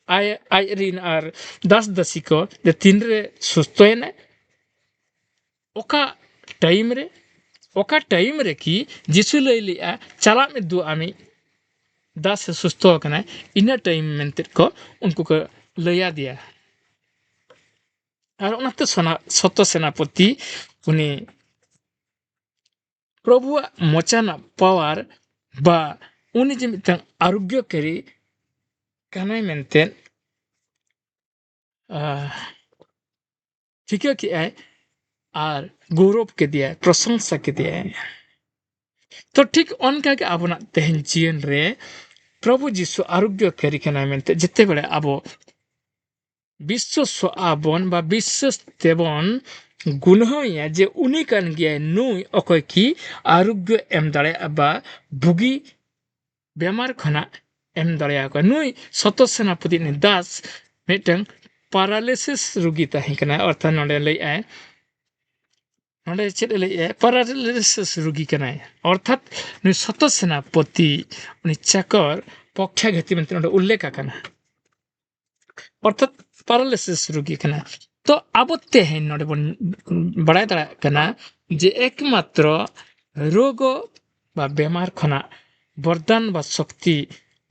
आयरिन और दास दसी को दे 3 रे सुस्थ है ना ओका टाइम रे कि जीशु लई लिया चला में दू आमी दास से सुस्थ होकना इन टाइम मेंते को उनको को लया दिया और उनते सत सेनापति उनी प्रभु मोचाना पावर बा उनी जे मितंग आरोग्य करी कनाय मेंते ठीक है कि आय और गौरव के दिया प्रशंसा के दिया तो ठीक उनका के आबना तेहन जीवन रे प्रभु जीशु आरोग्य करी कनाय मेंते जते बेले आबो विश्वास आबन बा विश्वास तेबन गुनहया जे उनी कान गया नुई अकय की आरोग्य एम दाड़े बा बुगी बेमार खना एम दाड़े को नुई सत सेनापति ने दास मिटंग पैरालिसिस रोगी ताही कना अर्थात नोडे लई आय नोडे चेद लई आय पैरालिसिस रोगी कना अर्थात नुई सत सेनापति उनी चाकर पक्षाघाती मेंते नोडे उल्लेख कना अर्थात पैरालिसिस रोगी कना तो आबते है नोडे बड़ाय दाड़ा कना जे एकमात्र रोग बा बेमार खना वरदान बा शक्ति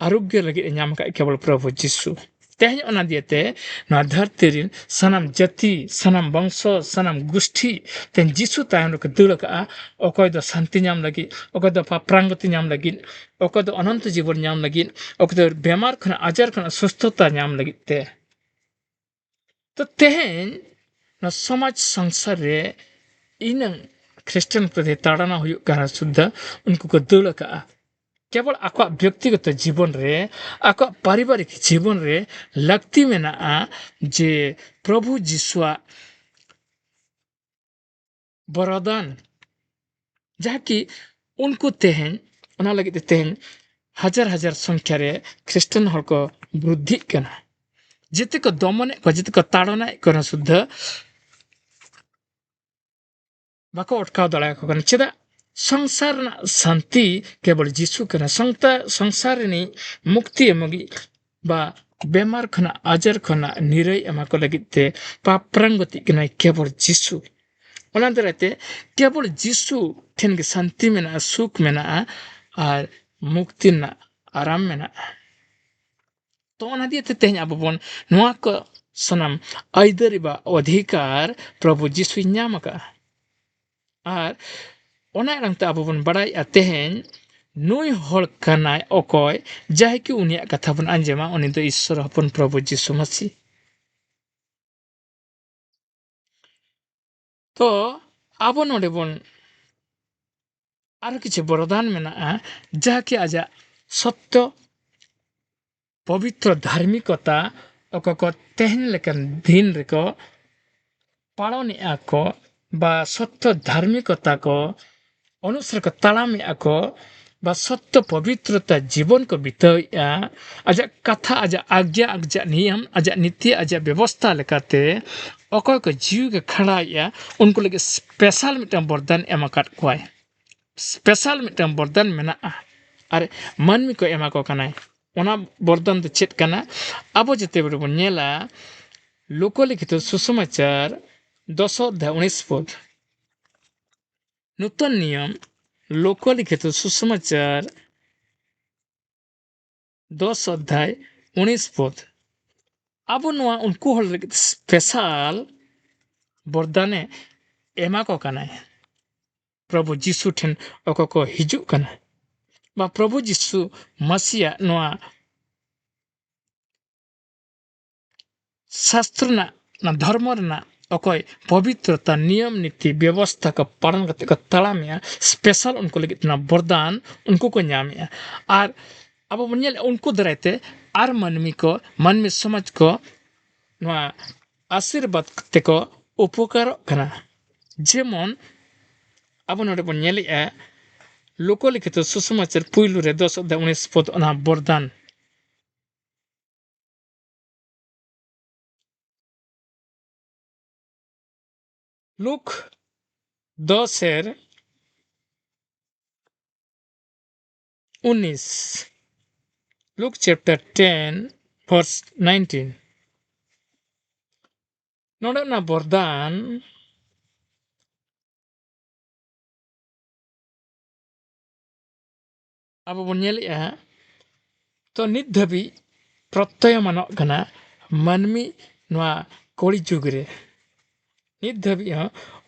आरोग्य लगे नाम का केवल प्रभु जीशु तेहन ओना दियते ना धरती रिन सनम जाति सनम वंश सनम गोष्ठी तेन जीशु तायन को दुलका अकय दो शांति नाम लगी अकय दो प्रांगति नाम लगी अकय दो अनंत जीवन नाम लगी अकय दो बेमार खना आजार खना सुस्थता नाम लगी ते तो तेहेन ना समाज संसार रे इनंग ख्रिस्टियन प्रति ताड़ना हुयुग कना सुद्धा उनको को दुल का केवल आको व्यक्तिगत जीवन रे आको पारिवारिक जीवन रे लगती में ना जे प्रभु जिसुआ वरदान जहाँ कि उनको तेहन उना लगे तेहन हजार हजार संख्या रे ख्रिस्टियन हर को वृद्धि कना जिते को दमन को जिते को ताड़ना कना सुद्धा बाको अटकाव दड़ा को कना चेदा संसार ना शांति केवल जीसु कना संसार नि मुक्ति एमगी बा बेमार खना आजार खना निरय एमा को लगिते पापरंगति कना केवल जीसु ओना दराते केवल जीसु ठेन के शांति में ना सुख में ना और मुक्ति ना आराम में ना तो ओना दिए तेहन अब बन नुआ को सनम आइदरी बा अधिकार प्रभु जीसु न्याम का और ओना रंगते अब बन बड़ाई तेहन नुई हर कनाय अकय जाहे कि उनिया कथा बन अंजेमा उनी तो ईश्वर हपन प्रभु जीसु मसीह तो अब नोडे बन आरो किछि वरदान मेना जहाँ कि आजा सत्य पवित्र धार्मिकता अको तेहन लेकन दिन रेको पालन आको बा सत्य धार्मिकता को अनुसार को तालाम आको बा सत्य पवित्रता जीवन को बिताया आजा कथा आजा आज्ञा आजा नियम आजा नीति आजा व्यवस्था लेकाते अको को जीव के खड़ा उनको लगे स्पेशल मिटम वरदान एमाकाट कोय स्पेशल मिटम वरदान मेना अरे मानमी को एमा को कनाय ओना वरदान तो चेत कना अब जते बन नेला लोकलिखित सुसमाचार 10 अध्याय 19 पद नूतन नियम लोकलिखित सुसमाचार 10 अध्याय 19 पद अब नोआ उनको हल स्पेशल वरदाने एमा को कनाय प्रभु जीसु ठेन अको को हिजु कना बा प्रभु जीसु मसीहा नोआ शास्त्र ना धर्म ना अकोय पवित्रता नियम नीति व्यवस्था का पालन करते का तलामिया स्पेशल उनको लगे इतना वरदान उनको को न्यामिया और अब बनियल उनको दराइते आर मानवी समाज को नोआ आशीर्वाद करते को उपकार कना जेमन अब नोडे बन नेलिया लोकलिखित सुसमाचार पुइलु रे 10 अध्याय 19 पद ओना वरदान लुक 10 एर 19 लुक चैप्टर 10 वर्स 19 नोडे ना वरदान अब बन नेलिया तो नित धबी प्रत्यय मानक कना मानमी नोआ कोड़ी जुग रे नित धबी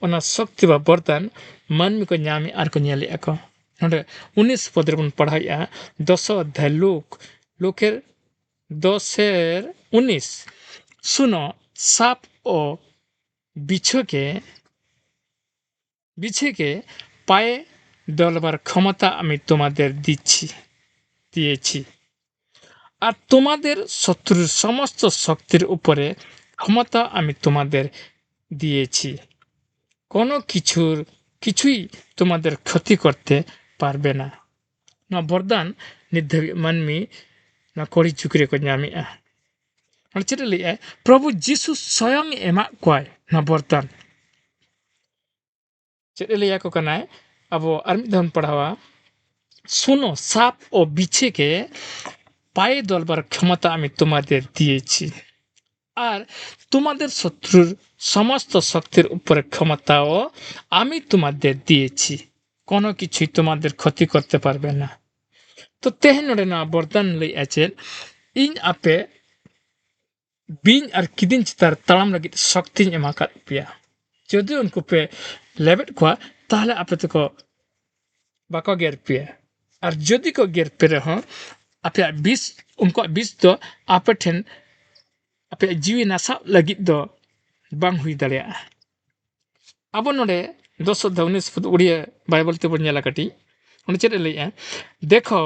ओना शक्ति बा वरदान मानमी को न्यामी आर को नेलिया को नोडे 19 पद रे बन पढ़ाया 10 अध्याय लुकेर 10 एर 19 सुनो साप ओ बिच्छू के पाए दलबार क्षमता आमी तुम्हादेर दिएछि আর তোমাদের শত্রুর সমস্ত শক্তির উপরে ক্ষমতা আমি তোমাদের দিয়েছি কোনো কিছুই তোমাদের ক্ষতি করতে পারবে না না বরদান নির্ধাবি মানমি না কড়ি চুকরে को ᱧᱟᱢᱮᱜᱼᱟ और चेत लिया प्रभु जीसु स्वयं एमा कोय ना वरदान चेत लिया को कनाय अब आर मिद धम पढ़ावा सुनो साप और बिच्छे के पाए दलबार क्षमता आमी तुम्हादेर दिएछि আর তোমাদের শত্রুর সমস্ত শক্তির উপরে ক্ষমতাও আমি তোমাদের দিয়েছি কোনো কিছুই তোমাদের ক্ষতি করতে পারবে না তো তেহেন নড়ে না বরদান লই আছে ইন আপে बिन और किदिन चितार तालाम लगी शक्ति एमा काट पिया जदि उनको पे लेबेट को ताहले आपे तो को बाको गेर पिया और जदि को गेर पे रहो आपे 20 उनको 20 तो आपे ठेन आपे जीवी नासा लगी दो bang hui daria abo node 10:19 pud udiya bible te bon nyala kati on chet lei देखो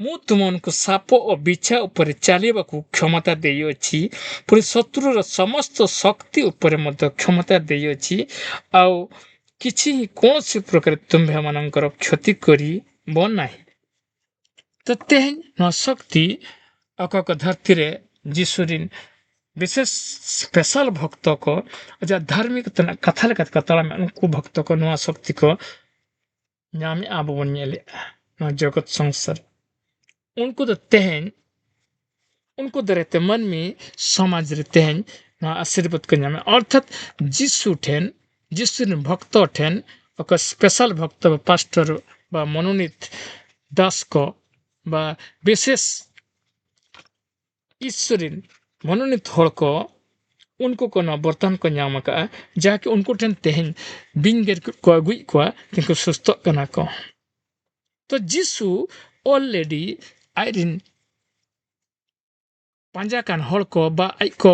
ମୁଁ ତୁମମାନଙ୍କୁ ସାପ ଓ ବିଛା ଉପରେ ଚାଲିବାକୁ କ୍ଷମତା ଦେଇଅଛି ପୁଣି ଶତ୍ରୁର ସମସ୍ତ ଶକ୍ତି ଉପରେ ମଧ୍ୟ କ୍ଷମତା ଦେଇଅଛି ଆଉ କିଛି କୌଣସି ପ୍ରକାର ତୁମ୍ଭେମାନଙ୍କର କ୍ଷତି କରିବ ନାହିଁ ତ ତେହେଁ ନ ଶକ୍ତି ଅକକ ଧରતીରେ ଯୀଶୁରିନ୍ विशेष स्पेशल भक्त को जा धार्मिक कथा लेखा कतला में उनको भक्त को नवा शक्ति को नाम आबो बनिले न जगत संसार उनको तो तेहन उनको दरेते मन में समाज रे तेहन न आशीर्वाद के नाम अर्थात जिसु ठेन जिसु भक्त ठेन एक स्पेशल भक्त पास्टर बा मनोनीत दास को बा विशेष ईश्वरीन मनोनीत हर को उनको को ना बर्तन को नाम का जाके उनको ठेन तेहन बिंगर को अगुई को किंको सुस्त कना को तो जिसु ऑलरेडी आइरिन पंजा कान हर को बा आई को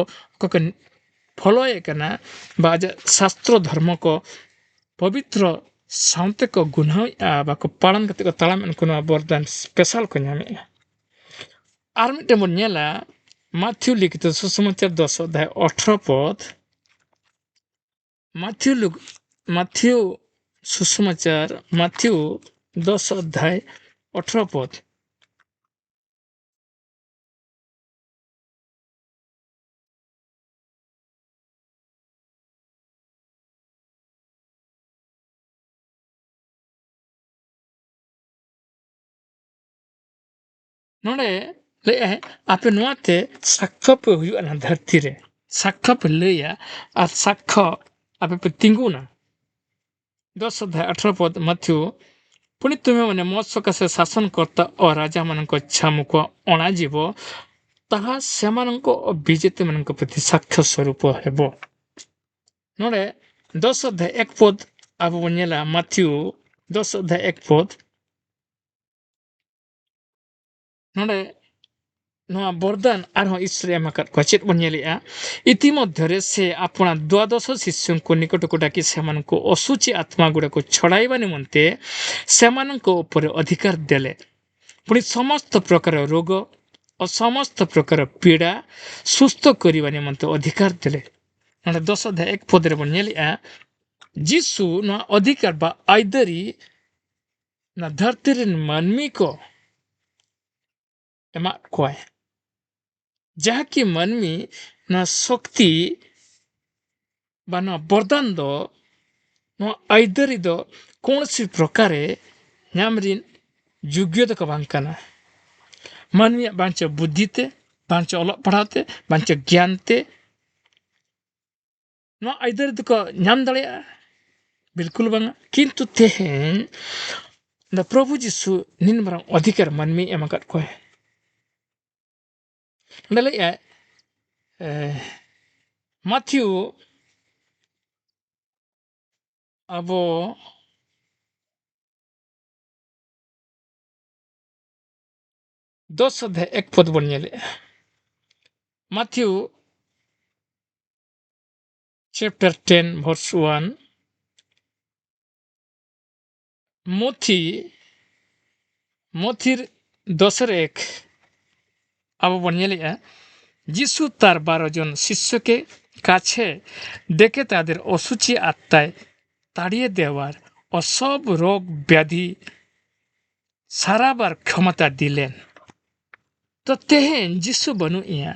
फॉलोए कना बा शास्त्र धर्म को पवित्र साउंते को गुनाह बा को पालन करते को तलाम उनको ना वरदान स्पेशल को नामे आर मिटे मोन्यला माथ्यू लिखित सुसमाचार 10:18 पद माथ्यू सुसमाचार माथ्यू 10:18 पद नोड़े ले आपे नुआते साक्ष्य पे हुई ना धरती रे साक्ष्य पे लेया आ साक्ष्य आपे पे तिंगुना 10:18 पद माथ्यू पुणी तुम्हें मैंने मो सकाशे शासन करता और राजा मान इच्छा मुख अणाजीव ताहा सेमानंको विजेता मान प्रति साक्ष्य स्वरूप हेबो नोड़े 10:1 पद आप बनेला माथ्यू 10:1 पद नोड़े नोआ वरदान आरो ईश्वर एमाकात को चेत बनेलिया इतिमध्यरे से अपना द्वादश शिष्यों को निकट को डाकी सेमानंको असुचि आत्मा गुड़ा को छड़ाइबा निमंते सेमानंको ऊपर अधिकार देले पुणी समस्त प्रकार रोग और समस्त प्रकार पीड़ा सुस्थ करने निमंते अधिकार देले नोड़े 10:1 पदरे बनेलिया जीसु न अधिकार बा आइदरी न धरती मानवी को एमा कोय जहाँकि मानवी न शक्ति बा न वरदान दो न आइदरी दो कौन सी प्रकार नामरिन योग्यता का बांकना मानवी बांच बुद्धिते बांच अलग पढ़ाते बांच ज्ञानते न आइदरी को नाम दलिया बिल्कुल बांगा किंतु तेहन न प्रभु जीसु निन्मरंग अधिकार मानवी एमाकात को है नले माथ्यू अबो 10:1 पद बनिले माथ्यू चैप्टर 10 verse 1 मोथिर 10:1 अब बनिले যিশু তার 12 জন শিষ্যকে কাছে ডেকে তাদের অসুচি আত্মায় তাড়িয়ে দেওয়ার ও সব রোগ ব্যাধি সারাবার ক্ষমতা দিলেন তো তেহেন যিশু বনুইয়া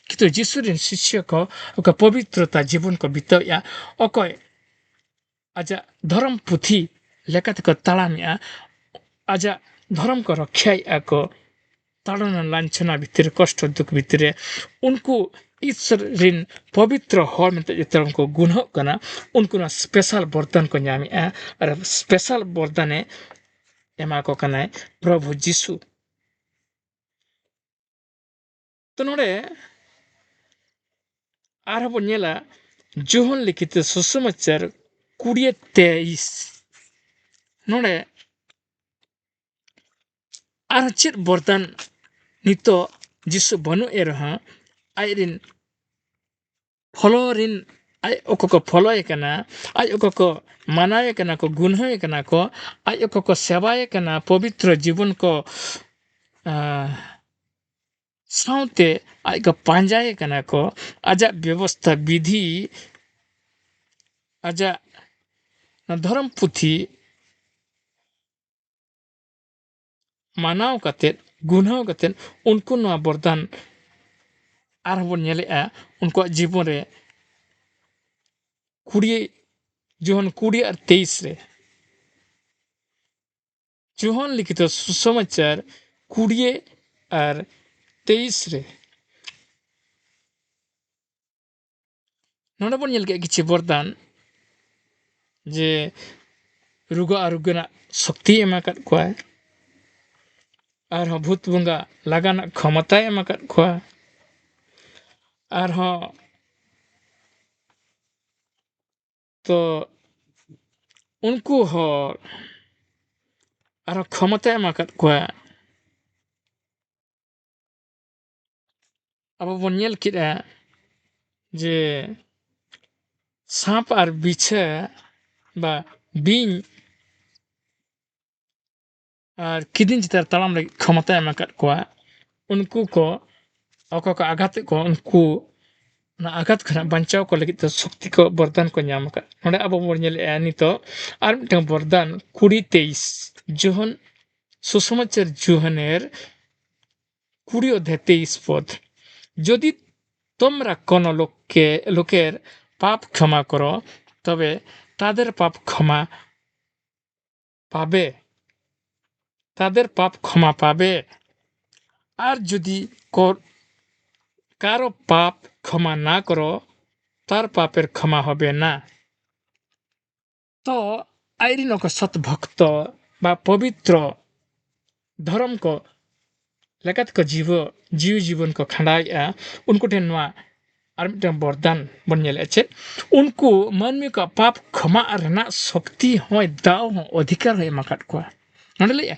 কিন্তু যিশুর শিষ্য को ओका पवित्रता जीवन को बिताया ओको आजा धर्म पुथी लेखत को तालामिया आजा धर्म को रक्षा को ताड़ना लांछना भितर कष्ट दुख भितर उनको ईश्वरीन पवित्र हर में जितना उनको गुण करना उनको ना स्पेशल वरदान को नामी और स्पेशल वरदान एमा को करना है प्रभु जीसु तो नोड़े आरब नेला जोहन लिखित सुसमाचार 20:23 नोड़े आरचित वरदान नितो जिसु बनु एरहा आइरिन ᱯᱷᱚᱞᱚ ᱨᱤᱱ ᱟᱡ ᱚᱠᱚ ᱠᱚ ᱯᱷᱚᱞᱚᱭᱮ ᱠᱟᱱᱟ, ᱟᱡ ᱚᱠᱚ ᱠᱚ ᱢᱟᱱᱟᱣᱮ ᱠᱟᱱᱟ ᱠᱚ, ᱜᱩᱱᱦᱟᱹᱭᱮ ᱠᱟᱱᱟ ᱠᱚ, ᱟᱡ ᱚᱠᱚ ᱠᱚ ᱥᱮᱵᱟᱭᱮ ᱠᱟᱱᱟ, ᱯᱚᱵᱤᱛᱨᱚ ᱡᱤᱵᱚᱱ ᱠᱚ ᱥᱟᱶᱛᱮ ᱟᱡ ᱠᱚ ᱯᱟᱸᱡᱟᱭᱮ ᱠᱟᱱᱟ ᱠᱚ, ᱟᱡᱟᱜ ᱵᱮᱵᱚᱥᱛᱷᱟ ᱵᱤᱫᱷᱤ, ᱟᱡᱟᱜ ᱫᱷᱚᱨᱚᱢ ᱯᱩᱛᱷᱤ ᱢᱟᱱᱟᱣ ᱠᱟᱛᱮᱫ, ᱜᱩᱱᱦᱟᱹᱣ ᱠᱟᱛᱮᱫ ᱩᱱᱠᱩ ᱱᱚᱣᱟ ᱵᱚᱨᱫᱟᱱ ᱟᱨᱦᱚᱸ ᱵᱚᱱ ᱧᱮᱞᱮᱜᱼᱟ ᱩᱱᱠᱩᱣᱟᱜ ᱡᱤᱵᱚᱱ ᱨᱮ 20 আর 23 রে যোহন লিখিত সুসমাচার 20 আর 23 রে ᱱᱚᱰᱮ ᱵᱚᱱ ᱧᱮᱞ ᱠᱮᱜ ᱠᱤᱪᱷᱩ ᱵᱚᱨᱫᱟᱱ ᱡᱮ ᱨᱩᱜᱟ ᱟᱨᱩᱜᱟᱹᱱᱟᱜ ᱥᱚᱠᱛᱤᱭ ᱮᱢ ᱟᱠᱟᱫ ᱠᱚᱣᱟᱭ, ᱟᱨᱦᱚᱸ ᱵᱷᱩᱛ ᱵᱚᱸᱜᱟ ᱞᱟᱜᱟᱱᱟᱜ ᱠᱷᱚᱢᱚᱛᱟᱭ ᱮᱢ ᱟᱠᱟᱫ ᱠᱚᱣᱟ, ᱟᱨᱦᱚᱸ ᱛᱚ ᱩᱱᱠᱩ ᱦᱚᱲ ᱟᱨᱦᱚᱸ ᱠᱷᱚᱢᱚᱛᱟᱭ ᱮᱢ ᱟᱠᱟᱫ ᱠᱚᱣᱟ᱾ ᱟᱵᱚ ᱵᱚᱱ ᱧᱮᱞ ᱠᱮᱫᱼᱟ ᱡᱮ ᱥᱟᱸᱯ ᱟᱨ ᱵᱤᱪᱷᱟᱹ ᱵᱟ ᱵᱤᱧ ᱟᱨ ᱠᱤᱫᱤᱧ ᱪᱮᱛᱟᱱ ᱛᱟᱲᱟᱢ ᱞᱟᱹᱜᱤᱫ ᱠᱷᱚᱢᱚᱛᱟᱭ ᱮᱢ ᱟᱠᱟᱫ ᱠᱚᱣᱟ᱾ ᱩᱱᱠᱩ ᱠᱚ ᱚᱠᱚᱭ ᱠᱚ ᱟᱜᱷᱟᱛᱮᱫ ᱠᱚᱣᱟ ᱩᱱᱠᱩ ᱚᱱᱟ ᱟᱜᱷᱟᱛ ᱠᱷᱚᱱᱟᱜ ᱵᱟᱧᱪᱟᱣ ᱠᱚ ᱞᱟᱹᱜᱤᱫ ᱛᱮ ᱥᱚᱠᱛᱤ ᱠᱚ ᱵᱚᱨᱫᱟᱱ ᱠᱚ ᱧᱟᱢ ᱟᱠᱟᱫ᱾ ᱱᱚᱰᱮ ᱟᱵᱚ ᱵᱚᱱ ᱧᱮᱞᱮᱜᱼᱟ ᱱᱤᱛᱚᱜ ᱟᱨ ᱢᱤᱫᱴᱟᱝ বরদান 20-23 যোহন সুসমাচার যোহনের 20 অধ্যায় 23 পদ। যদি তোমরা কোনো লোকের পাপ ক্ষমা করো তবে তাদের পাপ ক্ষমা পাবে, তাদের পাপ ক্ষমা পাবে। আর যদি কারো পাপ ক্ষমা না করো তার পাপের ক্ষমা হবে না। তো আইরিন ᱚᱠᱚ ᱥᱚᱛ ᱵᱷᱚᱠᱛᱚ ᱵᱟ ᱯᱚᱵᱤᱛᱨᱚ ᱫᱷᱚᱨᱚᱢ ᱠᱚ ᱞᱮᱠᱟᱛᱮ ᱠᱚ ᱡᱤᱣᱤ ᱡᱤᱵᱚᱱ ᱠᱚ ᱠᱷᱟᱸᱰᱟᱣᱮᱜᱼᱟ ᱩᱱᱠᱩ ᱴᱷᱮᱱ ᱱᱚᱣᱟ ᱟᱨ ᱢᱤᱫᱴᱟᱝ বরদান ᱵᱚᱱ ᱧᱮᱞᱮᱜᱼᱟ ᱪᱮᱫ? ᱩᱱᱠᱩ ᱢᱟᱹᱱᱢᱤ ᱠᱚ ᱯᱟᱯ ᱠᱷᱚᱢᱟ ᱨᱮᱱᱟᱜ ᱥᱚᱠᱛᱤ ᱦᱚᱸ ᱫᱟᱣ ᱦᱚᱸ ᱚᱫᱷᱤᱠᱟর ᱦᱚᱸ ᱮᱢ ᱟᱠᱟᱫ ᱠᱚᱣᱟ। ᱱᱚᱰᱮ ᱞᱟᱹᱭᱮᱜᱼᱟ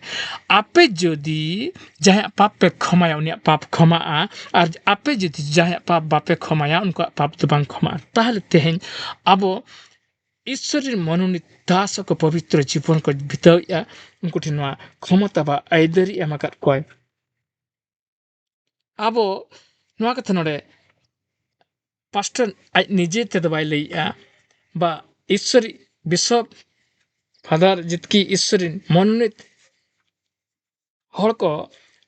ᱟᱯᱮ ᱡᱩᱫᱤ ᱡᱟᱦᱟᱸᱭᱟᱜ ᱯᱟᱯ ᱯᱮ ᱠᱷᱚᱢᱟᱭᱟ ᱩᱱᱤᱭᱟᱜ ᱯᱟᱯ ᱠᱷᱚᱢᱟᱜᱼᱟ, ᱟᱨ ᱟᱯᱮ ᱡᱩᱫᱤ ᱡᱟᱦᱟᱸᱭᱟᱜ ᱯᱟᱯ ᱵᱟᱯᱮ ᱠᱷᱚᱢᱟᱭᱟ ᱩᱱᱠᱩᱣᱟᱜ ᱯᱟᱯ ᱫᱚ ᱵᱟᱝ ᱠᱷᱚᱢᱟᱜᱼᱟ। ᱛᱟᱦᱞᱮ ᱛᱮᱦᱮᱧ ᱟᱵᱚ ईश्वरी मनोनीत दास को पवित्र जीवन को बितावेआ उनको ठेन नोआ क्षमता बा आयदारी एम आकाद कोय। आबो नोआ कथा नोडे पास्टर आज निजे तेदो बाय लईआ बा ईश्वरी विश्व फादर जितकी ईश्वरी मनोनीत हर को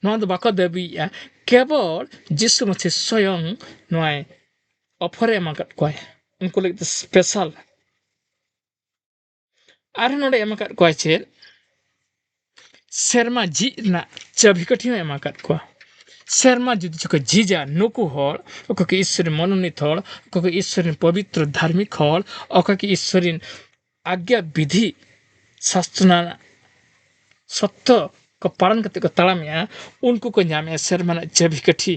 नोआ दो बाको दाबीआ केवल जिसु मसीह स्वयं नोआ ऑफर एम आकाद कोय उनको लगे स्पेशल आर नोडे एम आकाद कोय चेद सेरमा जी ना चाबी काठी एम आकाद कोय। सेरमा जुदी चको जीजा नुकु हर ओको के ईश्वरी मनोनीत हर ओको के ईश्वरी पवित्र धार्मिक हर ओको के ईश्वरी आज्ञा विधि शास्त्रना सत्य को पालन करते को तालामिया उनको को ᱧᱟᱢᱮ सेरमा ना चाबी काठी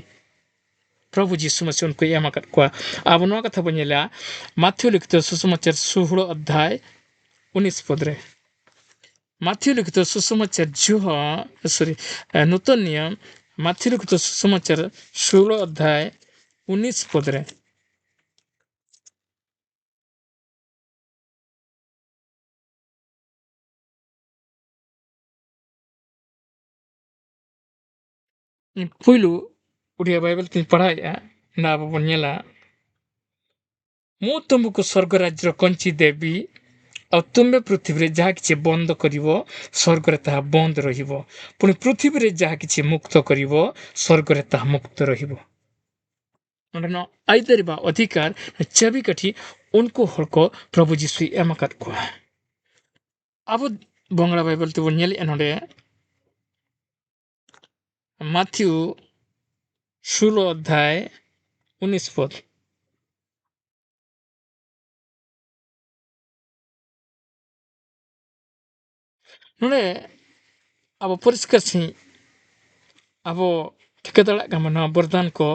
प्रभु यीशु मसीह उनको एम आकाद कोय। अब नोआ कथा बन ñela माथ्यू लिखित सुसमाचार 16 अध्याय 19 पद रे। माथ्यू लिखित सुसमाचार नूतन नियम माथ्यू लिखित सुसमाचार 16 अध्याय 19 पद रे। पुइलु उड़िया बाइबल तीन पढ़ाया ना बन ñela मु तुमको स्वर्ग राज्य कंची देवी और तुम्हें पृथ्वी जहाँ किसी बंद करिवो स्वर्ग रे ताहा बंद रहिवो पुणी पृथ्वी रे जहाँ किसी मुक्त करिवो स्वर्ग रे ताहा मुक्त रहिवो। नोडन आइदरी बा अधिकार चाबी काठी उनको हर को प्रभु यीशु एम आकाद कोआ। अब बंगला बाइबल ते बन ñeli नोडे माथ्यू 16 अध्याय 19 पद। नोडे अब परिष्कार सी अब ठिका दड़ा का मन वरदान को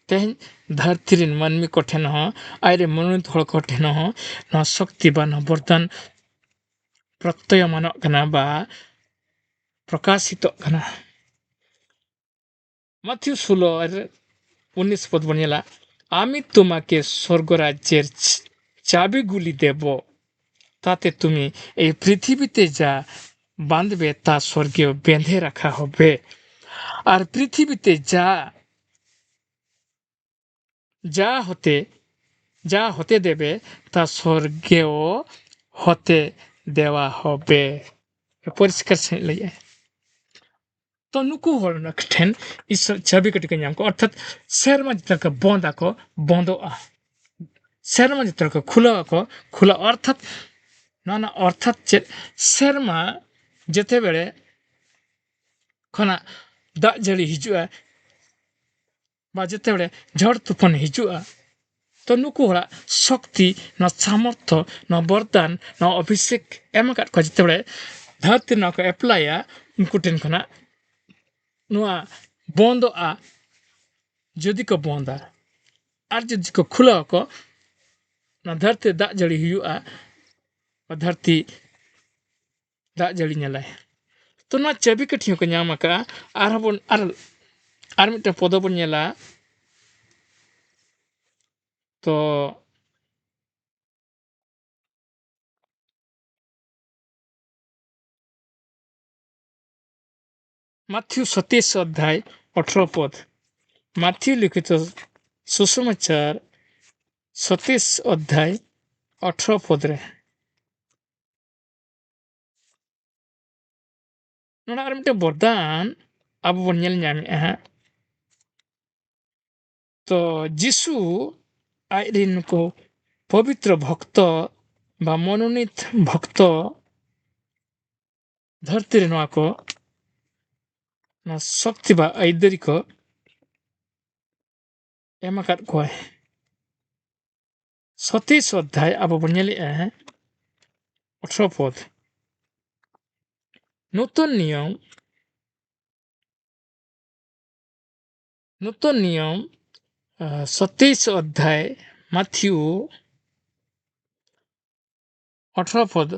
तेहन धरती रिन मनमी को ठेन हो आइरे मनोनीत हल को ठेन हो न शक्ति बा न वरदान प्रत्यय मानो कना बा प्रकाशित कना। माथ्यू 16 19 पद बन ñela আমি তোমাকে স্বর্গরাজ্যের চাবিগুলি দেব, তাতে তুমি এই পৃথিবীতে যা বাঁধবে তা স্বর্গেও বেঁধে রাখা হবে, আর পৃথিবীতে যা হতে দেবে তা স্বর্গেও হতে দেওয়া হবে। পরিষ্কার সাᱺᱦᱤᱡ ᱞᱟᱹᱭᱟᱭ। तो नुकु हर ठेन इस चाबी कटी नाम को अर्थात सेरमा जितना का बंदा को बंदोआ, सेरमा जितना का खुला अर्थात ना अर्थात चेत सेरमा जेते बेले खना दाग जड़ी हिजुआ बा जेते बेले झड़ तूफान हिजुआ तो नुकु हरा शक्ति ना सामर्थ्य ना वरदान ना अभिषेक एम काट को जेते बेले धरती ना को एप्लाया उनको टेन खना नुआ बंदोआ जदि को बंदा और जदि को खुला को ना धरती दाग जड़ी हुआ धरती दाग जड़ी नेलाय तो ना चाबी कठियों को नाम का आर मिटे पद बन नेला तो माथ्यू 27 अध्याय 18 पद माथ्यू लिखित सुसमाचार 27 अध्याय 18 पद रे नोना आर मिटे वरदान अब बन नेल ᱧᱟᱢᱮᱜᱼᱟ तो जीसु आइरिन को पवित्र भक्त बा मनोनीत भक्त धरती रे नोआ को ना शक्ति बा ऐदरी को एमाकात को 27 अध्याय अब बन नेलेआ 18 पद नूतन नियम 27 अध्याय माथ्यू 18 पद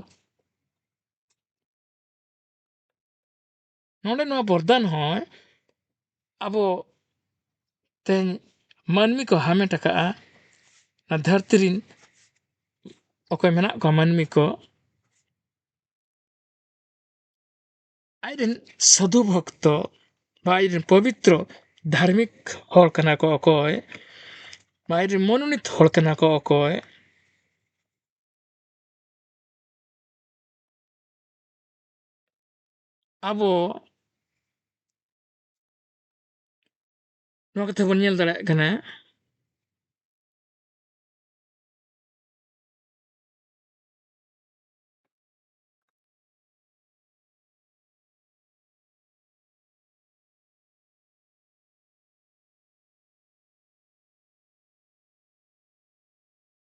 नोडे नोआ वरदान हो अब तेन मानमी को हामेट का ना धरती रिन ओके मेना को मानमी को आइरेन साधु भक्त बा आइरेन पवित्र धार्मिक हर कना को अकोय बा आइरेन मनोनीत हर कना को अकोय अब नोआ कथे बन नेल दाड़े कना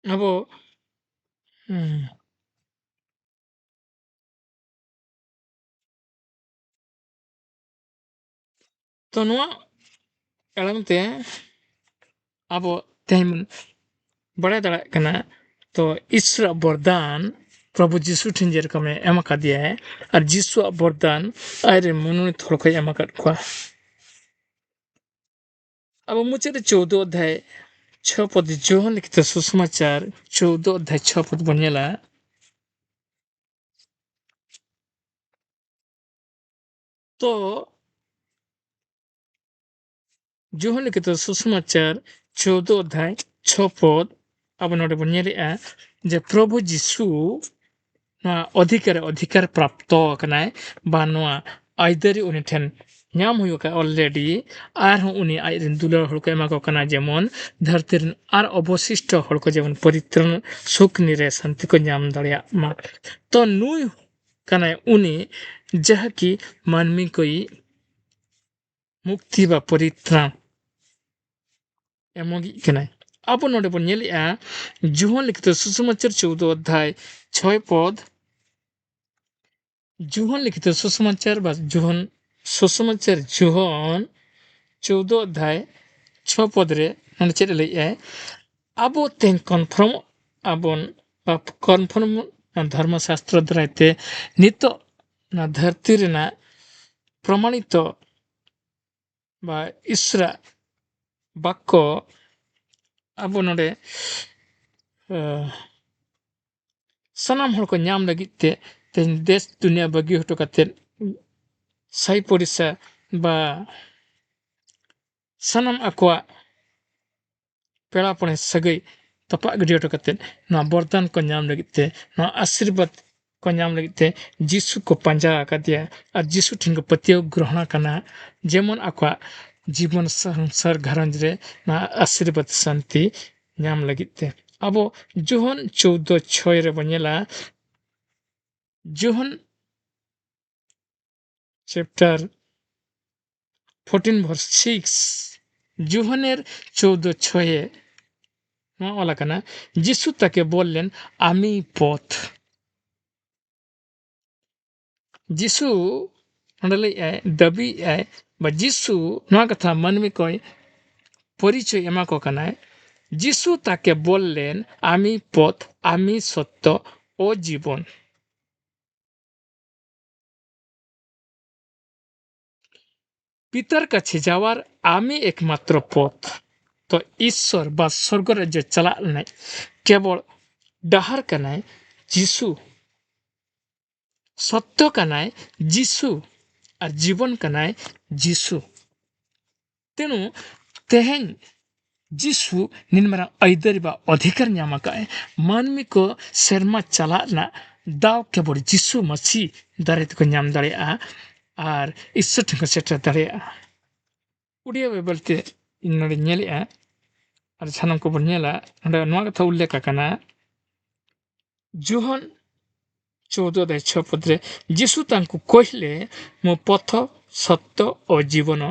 अब तो नोआ एड़मते अब तेन बड़ा दाड़ा कना तो ईश्वर वरदान प्रभु जीशु ठिन जेरकम एम का दिया है और जीशु वरदान आइरे मनोनीत हर को एम का अब मुझे 14 अध्याय 6 पद जोहन लिखित सुसमाचार 14 अध्याय 6 पद बनेला तो जोहन लिखित सुसमाचार 14 अध्याय 6 पद अब नोडे बनेला जे प्रभु जीशु अधिकार प्राप्त कनाय बा नोआ आइदरी उनि ठेन नाम हुयो का ऑलरेडी आर उनि आइरिन दुलार हल को एमा को कना जेमन धरती रन आर अवशिष्ट हल को जेमन परित्राण सुख निरे शांति को नाम दड़िया मा तो नुई कनाय उनि जह की मानमी कोई मुक्ति बा परित्राण एमोगी कनाय अब नोडे बन नेलिया जोहन लिखित सुसमाचार 14 अध्याय 6 पद जोहन लिखित सुसमाचार बा जोहन सुसमाचार जोहन 14 अध्याय 6 पद रे नोडे चेद लैया अब तेन कन्फर्म आबन बा कन्फर्म धर्मशास्त्र द्वाराते नित ना धरती रेना प्रमाणित बा ईश्वर बाक्य ᱟᱵᱚ ᱱᱚᱰᱮ ᱥᱟᱱᱟᱢ ᱦᱚᱲ ᱠᱚ ᱧᱟᱢ ᱞᱟᱹᱜᱤᱫ ᱛᱮ ᱛᱮᱦᱮᱧ ᱫᱮᱥ ᱫᱩᱱᱤᱭᱟᱹ ᱵᱟᱹᱜᱤ ᱦᱚᱴᱚ ᱠᱟᱛᱮᱫ ᱥᱟᱭ ᱯᱚᱲᱤᱥᱟ ᱵᱟ ᱥᱟᱱᱟᱢ ᱟᱠᱚᱣᱟᱜ ᱯᱮᱲᱟ ᱯᱚᱲᱮ ᱥᱟᱹᱜᱟᱹᱭ ᱛᱚᱯᱟᱜ ᱜᱤᱰᱤ ᱦᱚᱴᱚ ᱠᱟᱛᱮᱫ ᱱᱚᱣᱟ ᱵᱚᱨᱫᱟᱱ ᱠᱚ ᱧᱟᱢ ᱞᱟᱹᱜᱤᱫ ᱛᱮ ᱱᱚᱣᱟ ᱟᱥᱤᱨᱵᱟᱫᱽ ko nyam lagit te jisu ko panja akadia ar jisu thin ko patio grohna kana jemon akwa জীবন সংসার ঘরঞ্জ রে না আশীর্বাদ শান্তি nyam lagit te abo johon 14:6 re bonyela johon chapter 14 verse 6 जोहनेर 14:6 নয়া ওলা কানা যিশু তাকে বললেন আমি পথ যিশু নডলে দাবি বা যিশু নয়া কথা মানমি কই পরিচয় এমা কো কানায় যিশু তাকে বললেন আমি পথ আমি সত্য ও জীবন পিতার কাছে যাওয়ার আমি একমাত্র পথ তো ঈশ্বর বা স্বর্গরাজ্যে চালা নাই কেবল ডাহার কানায় যিশু সত্য কানায় যিশু আর জীবন কানায় যিশু তেণু তেহেন যিশু নিনমারা আইদারি বা অধিকার ᱧᱟᱢᱟᱠᱟᱭ ᱢᱟᱹᱱᱢᱤ ᱠᱚ ᱥᱮᱨᱢᱟ ᱪᱟᱞᱟᱜ ᱨᱮᱱᱟᱜ ᱫᱟᱣ কেবল যিশু ᱢᱟᱹᱥᱤ ᱫᱟᱨᱟᱭ ᱛᱮᱠᱚ ᱧᱟᱢ ᱫᱟᱲᱮᱭᱟᱜᱼᱟ ᱟᱨ ᱤᱥᱥᱚᱨ ᱴᱷᱮᱱ ᱠᱚ ᱥᱮᱴᱮᱨ ᱫᱟᱲᱮᱭᱟᱜᱼᱟ उड़िया बाइबल ते इन नोडे ñeलेआ आर सानाम को बन ñela नोडे नोआ कथा उल्लेख आकाना जोहन 14:6 पदरे যিশু तांकु कहिले मो पथ सत्य और जीवन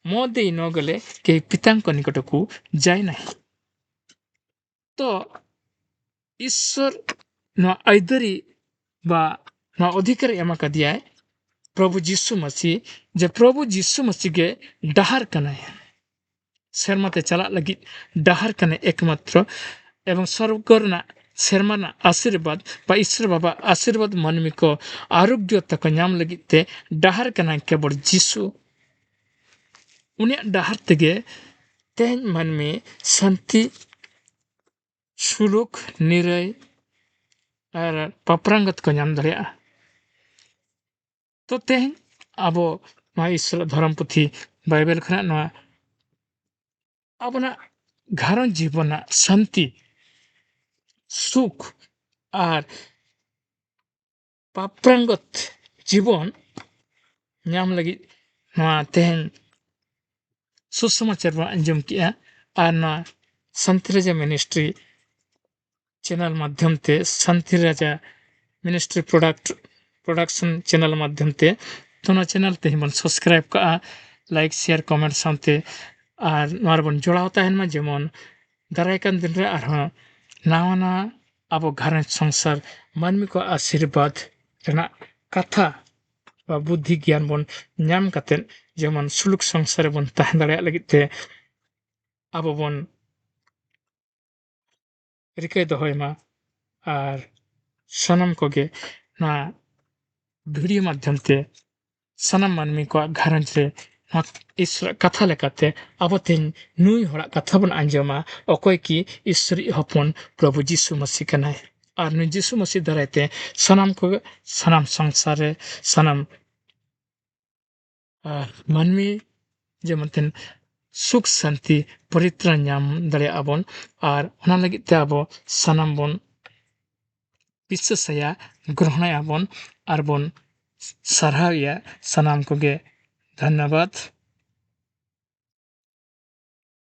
मो देई न गले के पितांक निकटकू जाय नाही तो ईश्वर न आइदरी बा न अधिकार एमाका दिया प्रभु यीशु मसीह जे प्रभु यीशु मसीह के डाहार कनाय शर्माते चला लगी डाहार कने एकमात्र एवं स्वर्गरना शर्माना आशीर्वाद बा ईश्वर बाबा आशीर्वाद मानवी को आरोग्य तक नाम लगी ते डाहार कनाय केवल यीशु उन्हें डाहार तेगे तेन मानवी शांति सुलुक निरय और पपरांगत को नाम दरिया तो तेन आबो मा ईश्वर धर्म पुथी बाइबल खना नवा अपना घरन जीवन शांति सुख और पपरांगत जीवन नाम लगी नवा तेन सुसमाचार बा अंजम किया और नवा शांति राजा मिनिस्ट्री चैनल माध्यम ते शांति राजा मिनिस्ट्री प्रोडक्शन चैनल माध्यम ते तो चैनल ते हम सब्सक्राइब का लाइक शेयर कमेंट सामते और नोर बन जोड़ाव ताहेन मा जेमन दारायकान दिन रे आर नावाना अब घर संसार मानमी को आशीर्वाद जना कथा बा बुद्धि ज्ञान बन नाम कातेन जेमन सुलुक संसार बन ताहेन दाड़े लगित ते अब बन रिकय दोहयमा और सनम कोगे ना वीडियो माध्यम ते सनम मानमी को घरंज रे ईश्वर कथा लेकाते अब तेन नुई हड़ा कथा बन आंजमा अकोय की ईश्वरी हपन प्रभु यीशु मसीह कनाय और नु यीशु मसीह दरायते सनम को सनम संसार रे सनम मानमी जेमन तेन सुख शांति परित्राण नाम दरे आबन और ओना लगी ते आबो सनम बन विश्वासया ग्रहण आबन और बन सराहया सनम कोगे धन्यवाद।